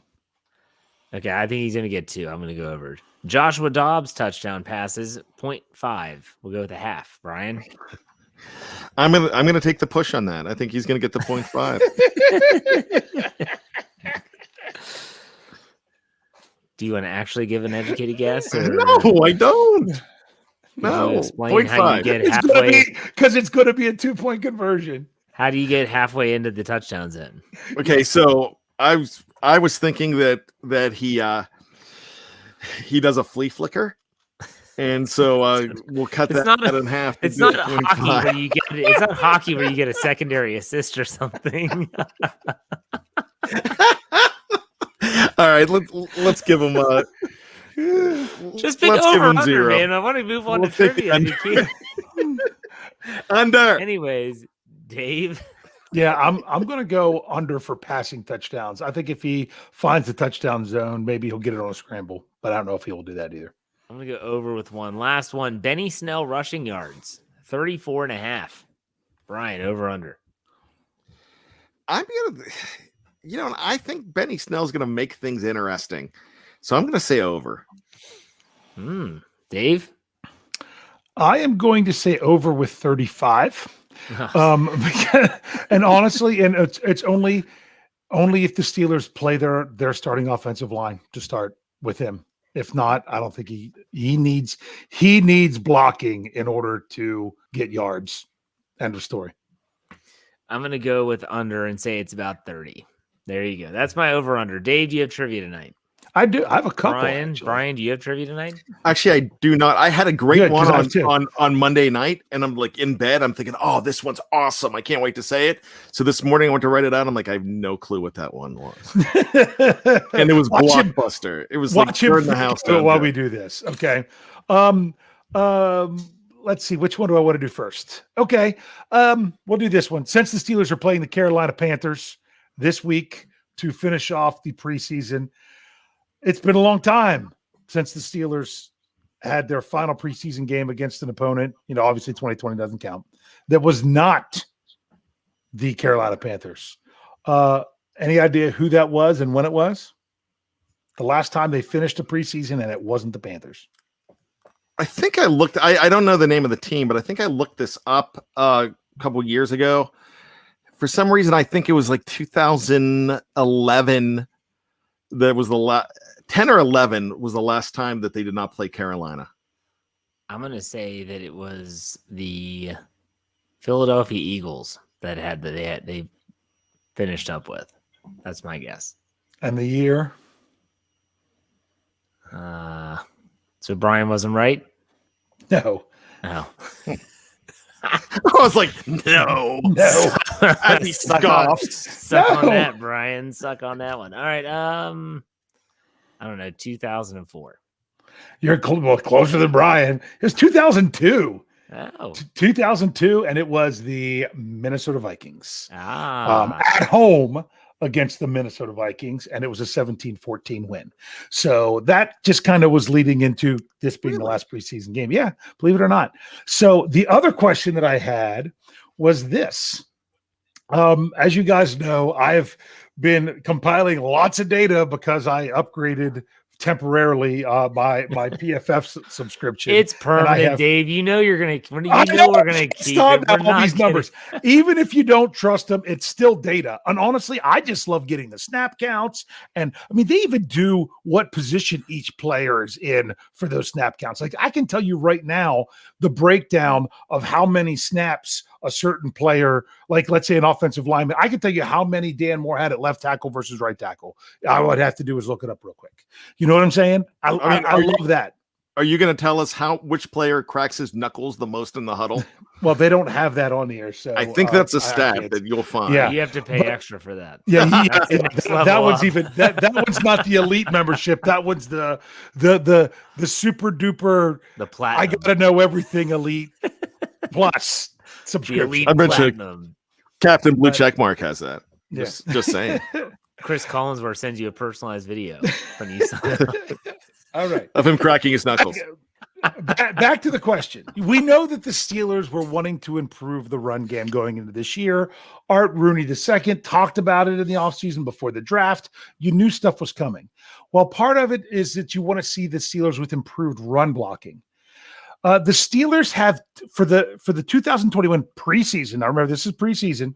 Okay. I think he's going to get 2. I'm going to go over. Joshua Dobbs touchdown passes, 0.5. We'll go with a half. Brian? I'm gonna take the push on that. I think he's gonna get the 0.5. Do you want to actually give an educated guess? Or no, I don't. No, explain how you get halfway because it's going to be a 2-point conversion. How do you get halfway into the touchdowns then? Okay, so I was thinking that he does a flea flicker. And so we'll cut that in half. It's not hockey where you get. It's not hockey where you get a secondary assist or something. All right, let's give him just pick over under, 0. Man. I want to move on to trivia. Under. Anyways, Dave. Yeah, I'm going to go under for passing touchdowns. I think if he finds the touchdown zone, maybe he'll get it on a scramble. But I don't know if he will do that either. I'm going to go over with one. Last one, Benny Snell rushing yards, 34.5. Brian, over under. I'm going to, I think Benny Snell's going to make things interesting. So I'm going to say over. Dave? I am going to say over with 35. And honestly, and it's only if the Steelers play their starting offensive line to start with him. If not, I don't think he needs blocking in order to get yards. End of story. I'm going to go with under and say it's about 30. There you go. That's my over-under. Dave, do you have trivia tonight? I do. I have a couple. Brian, do you have trivia tonight? Actually, I do not. I had a great one on Monday night, and I'm like in bed. I'm thinking, oh, this one's awesome. I can't wait to say it. So this morning I went to write it out. I'm like, I have no clue what that one was. And it was Blockbuster. It was like burn the house down while we do this. Okay. Let's see. Which one do I want to do first? Okay. We'll do this one. Since the Steelers are playing the Carolina Panthers this week to finish off the preseason, it's been a long time since the Steelers had their final preseason game against an opponent. Obviously 2020 doesn't count. That was not the Carolina Panthers. Any idea who that was and when it was? The last time they finished a preseason and it wasn't the Panthers. I think I looked. I don't know the name of the team, but I think I looked this up a couple years ago. For some reason, I think it was like 2011. That was the last 10 or 11 was the last time that they did not play Carolina. I'm going to say that it was the Philadelphia Eagles that they finished up with. That's my guess. And the year? So Brian wasn't right? No. Oh. I was like, no. Suck on that, Brian. Suck on that one. All right. I don't know. 2004. You're closer than Brian. It was 2002. Oh. 2002, and it was the Minnesota Vikings. At home against the Minnesota Vikings, and it was a 17-14 win. So that just kind of was leading into this being the last preseason game. Yeah, believe it or not. So the other question that I had was this. As you guys know, I've been compiling lots of data because I upgraded temporarily my PFF subscription. It's permanent, Dave. We're gonna keep all these numbers. Even if you don't trust them, it's still data. And honestly, I just love getting the snap counts. And I mean, they even do what position each player is in for those snap counts. Like I can tell you right now the breakdown of how many snaps a certain player, like let's say an offensive lineman, I can tell you how many Dan Moore had at left tackle versus right tackle. All I would have to do is look it up real quick. You know what I'm saying? I love that. Are you going to tell us which player cracks his knuckles the most in the huddle? Well, they don't have that on here, so I think that's a stat that you'll find. Yeah, you have to pay extra for that. Yeah, that one's even that one's not the elite membership. That one's the super duper. The platinum. I got to know everything elite plus subscription. I mentioned Captain Blue Checkmark has that. Yeah. Just saying. Chris Collinsworth sends you a personalized video when you sign up. All right. Of him cracking his knuckles. Back to the question. We know that the Steelers were wanting to improve the run game going into this year. Art Rooney II talked about it in the offseason before the draft. You knew stuff was coming. Well, part of it is that you want to see the Steelers with improved run blocking. The Steelers have, for the 2021 preseason, now remember this is preseason,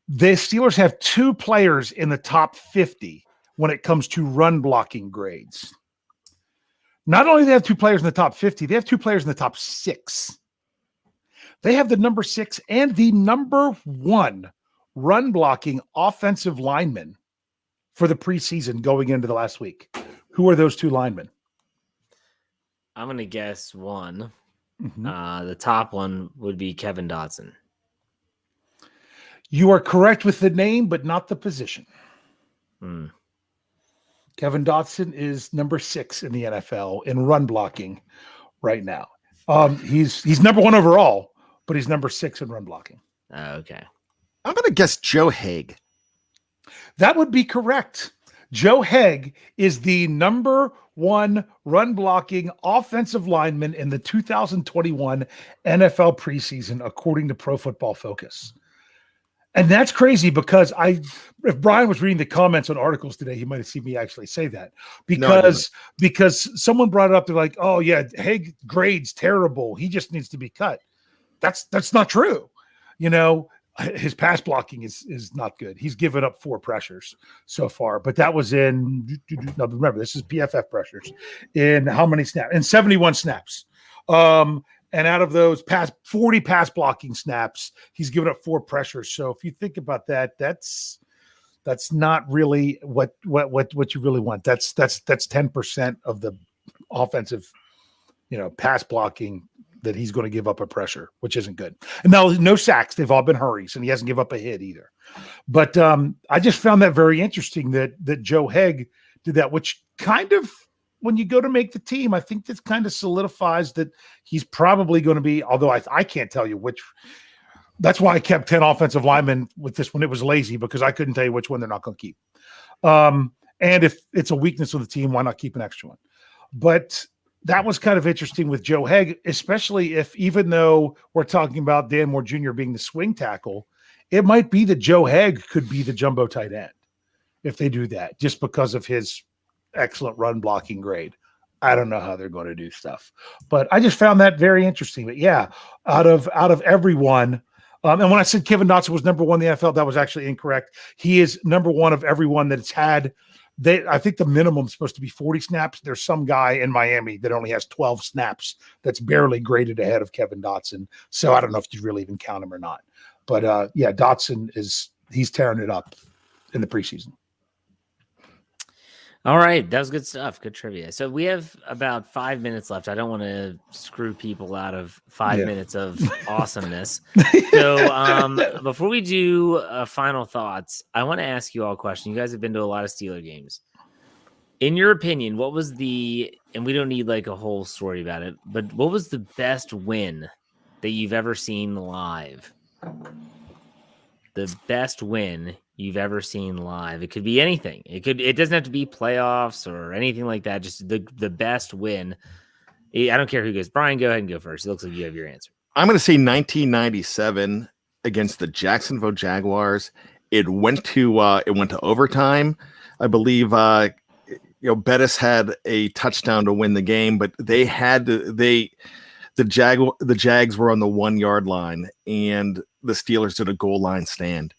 the Steelers have 2 players in the top 50 when it comes to run blocking grades. Not only do they have 2 players in the top 50, they have 2 players in the top 6. They have the number 6 and the number 1 run blocking offensive lineman for the preseason going into the last week. Who are those 2 linemen? I'm going to guess one. Mm-hmm. The top one would be Kevin Dotson. You are correct with the name, but not the position. Kevin Dotson is number 6 in the NFL in run blocking right now. He's number 1 overall, but he's number 6 in run blocking. Okay. I'm going to guess Joe Haeg. That would be correct. Joe Haeg is the number 1 run blocking offensive lineman in the 2021 NFL preseason, according to Pro Football Focus. And that's crazy because if Brian was reading the comments on articles today, he might have seen me actually say that because someone brought it up. They're like, oh yeah, Haeg grades terrible. He just needs to be cut. That's not true. his pass blocking is not good. He's given up 4 pressures so far, but that was in, no, remember, this is PFF pressures in how many snaps? In 71 snaps. And out of those 40 pass blocking snaps, he's given up 4 pressures. So if you think about that, that's not really what you really want. That's 10% of the offensive, pass blocking that he's going to give up a pressure, which isn't good. And now no sacks. They've all been hurries, and he hasn't given up a hit either. But I just found that very interesting that Joe Haeg did that, which kind of, when you go to make the team, I think this kind of solidifies that he's probably going to be, although I can't tell you which. That's why I kept 10 offensive linemen with this one. It was lazy because I couldn't tell you which one they're not going to keep. And if it's a weakness of the team, why not keep an extra one? But that was kind of interesting with Joe Haeg, especially if, even though we're talking about Dan Moore Jr. being the swing tackle, it might be that Joe Haeg could be the jumbo tight end if they do that, just because of his excellent run blocking grade. I don't know how they're going to do stuff, but I just found that very interesting. But yeah, out of everyone, and when I said Kevin Dotson was number 1 in the NFL, that was actually incorrect. He is number 1 of everyone that's had. I think the minimum is supposed to be 40 snaps. There's some guy in Miami that only has 12 snaps that's barely graded ahead of Kevin Dotson. So I don't know if you really even count him or not. But yeah, Dotson he's tearing it up in the preseason. All right, that was good stuff. Good trivia. So we have about 5 minutes left. I don't want to screw people out of 5 minutes of awesomeness. So before we do final thoughts, I want to ask you all a question. You guys have been to a lot of Steeler games. In your opinion, what was and we don't need like a whole story about it, but what was the best win that you've ever seen live? The best win you've ever seen live. It could be anything. It doesn't have to be playoffs or anything like that. Just the best win. I don't care who goes. Brian, go ahead and go first. It looks like you have your answer. I'm going to say 1997 against the Jacksonville Jaguars. It went to overtime. I believe Bettis had a touchdown to win the game, but they had the Jags were on the 1 yard line, and the Steelers did a goal line stand.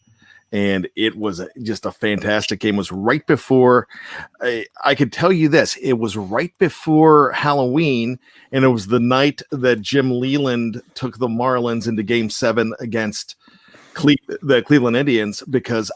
And it was just a fantastic game. It was right before, I could tell you this, it was right before Halloween, and it was the night that Jim Leland took the Marlins into Game 7 against the Cleveland Indians, because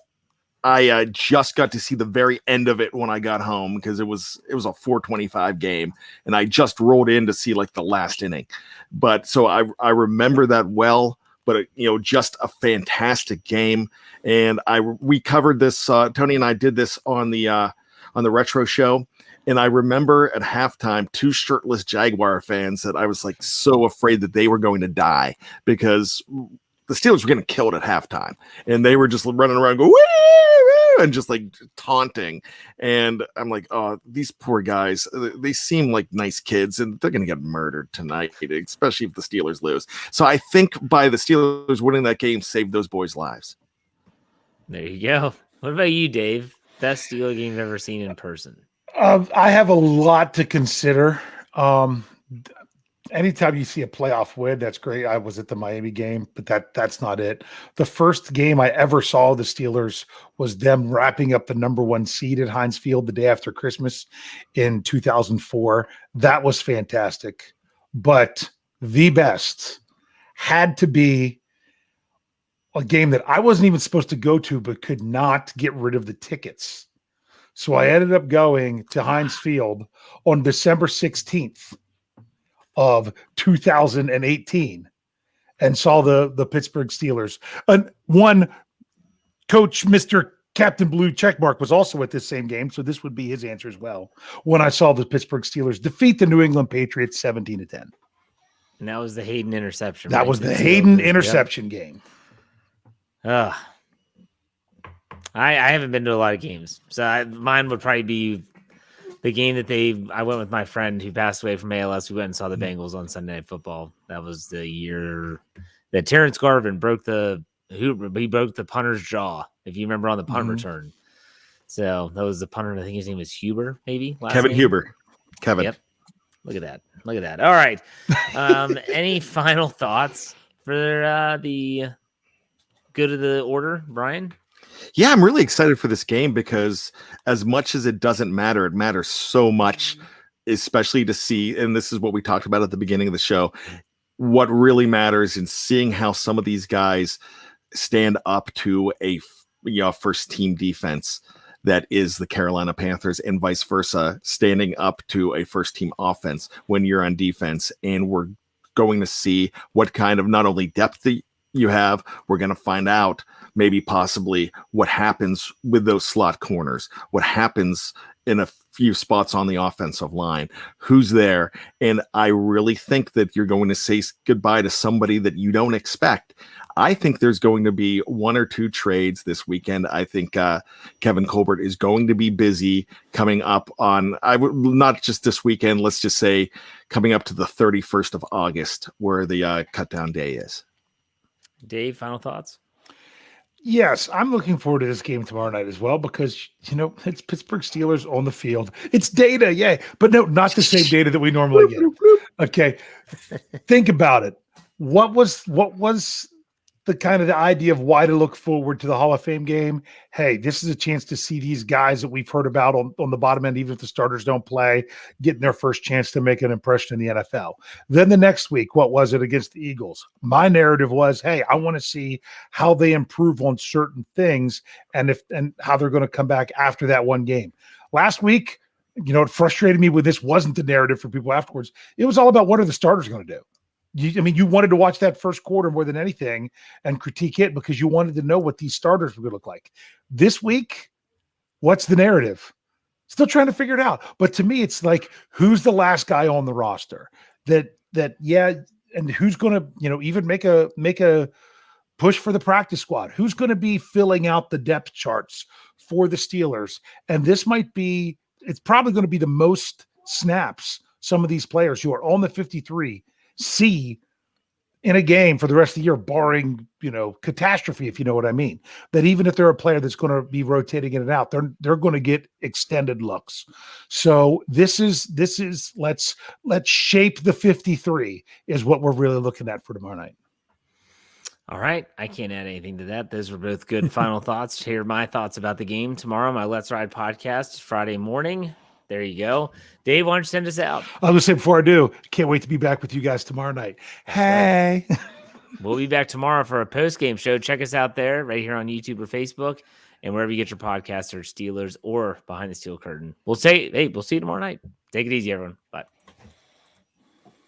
I just got to see the very end of it when I got home, because it was a 4:25 game, and I just rolled in to see like the last inning. But so I remember that well. But just a fantastic game, and we covered this. Tony and I did this on the retro show, and I remember at halftime 2 shirtless Jaguar fans that I was like so afraid that they were going to die, because the Steelers were going to kill it at halftime, and they were just running around going, woo, and just like taunting. And I'm like, oh, these poor guys, they seem like nice kids, and they're going to get murdered tonight, especially if the Steelers lose. So I think by the Steelers winning that game saved those boys' lives. There you go. What about you, Dave? Best Steeler game you've ever seen in person? I have a lot to consider. Anytime you see a playoff win, that's great. I was at the Miami game, but that's not it. The first game I ever saw the Steelers was them wrapping up the number 1 seed at Heinz Field the day after Christmas in 2004. That was fantastic. But the best had to be a game that I wasn't even supposed to go to, but could not get rid of the tickets. So I ended up going to Heinz Field on December 16th. Of 2018, and saw the Pittsburgh Steelers. One coach, Mr. Captain Blue Checkmark, was also at this same game, so this would be his answer as well. When I saw the Pittsburgh Steelers defeat the New England Patriots 17-10. And that was the Hayden interception. That was the Hayden interception game. I haven't been to a lot of games, so mine would probably be the game that I went with my friend who passed away from ALS. We went and saw the Bengals on Sunday Night Football. That was the year that Terrence Garvin broke the punter's jaw, if you remember, on the punt return. So that was the punter. I think his name was Huber, maybe. Kevin Huber. Kevin. Yep. Look at that. All right. Any final thoughts for the good of the order, Brian? Yeah, I'm really excited for this game because as much as it doesn't matter, it matters so much, especially to see, and this is what we talked about at the beginning of the show, what really matters in seeing how some of these guys stand up to a first team defense that is the Carolina Panthers, and vice versa, standing up to a first team offense when you're on defense. And we're going to see what kind of not only depth you have, we're going to find out maybe possibly what happens with those slot corners, what happens in a few spots on the offensive line, who's there. And I really think that you're going to say goodbye to somebody that you don't expect. I think there's going to be 1 or 2 trades this weekend. I think Kevin Colbert is going to be busy coming up on, not just this weekend, let's just say coming up to the 31st of August, where the cut down day is. Dave, final thoughts? Yes, I'm looking forward to this game tomorrow night as well because, it's Pittsburgh Steelers on the field. It's data, yay. But no, not the same data that we normally get. Okay, think about it. What was the kind of the idea of why to look forward to the Hall of Fame game? Hey, this is a chance to see these guys that we've heard about on the bottom end, even if the starters don't play, getting their first chance to make an impression in the NFL. Then the next week, what was it against the Eagles? My narrative was, hey, I want to see how they improve on certain things and how they're going to come back after that one game. Last week, it frustrated me when this wasn't the narrative for people afterwards. It was all about what are the starters going to do? You wanted to watch that first quarter more than anything and critique it because you wanted to know what these starters were going to look like. This week, what's the narrative? Still trying to figure it out. But to me, it's like, who's the last guy on the roster and who's going to, even make a push for the practice squad? Who's going to be filling out the depth charts for the Steelers? And it's probably going to be the most snaps some of these players who are on the 53 see in a game for the rest of the year, barring, catastrophe, if you know what I mean. That even if they're a player that's going to be rotating in and out, they're going to get extended looks. So this is let's shape the 53 is what we're really looking at for tomorrow night. All right. I can't add anything to that. Those were both good final thoughts. Hear my thoughts about the game tomorrow. My Let's Ride podcast, Friday morning. There you go. Dave, why don't you send us out? I was going to say before I do, can't wait to be back with you guys tomorrow night. Hey. Right. We'll be back tomorrow for a post-game show. Check us out there right here on YouTube or Facebook and wherever you get your podcasts or Steelers or Behind the Steel Curtain. We'll see you tomorrow night. Take it easy, everyone. Bye.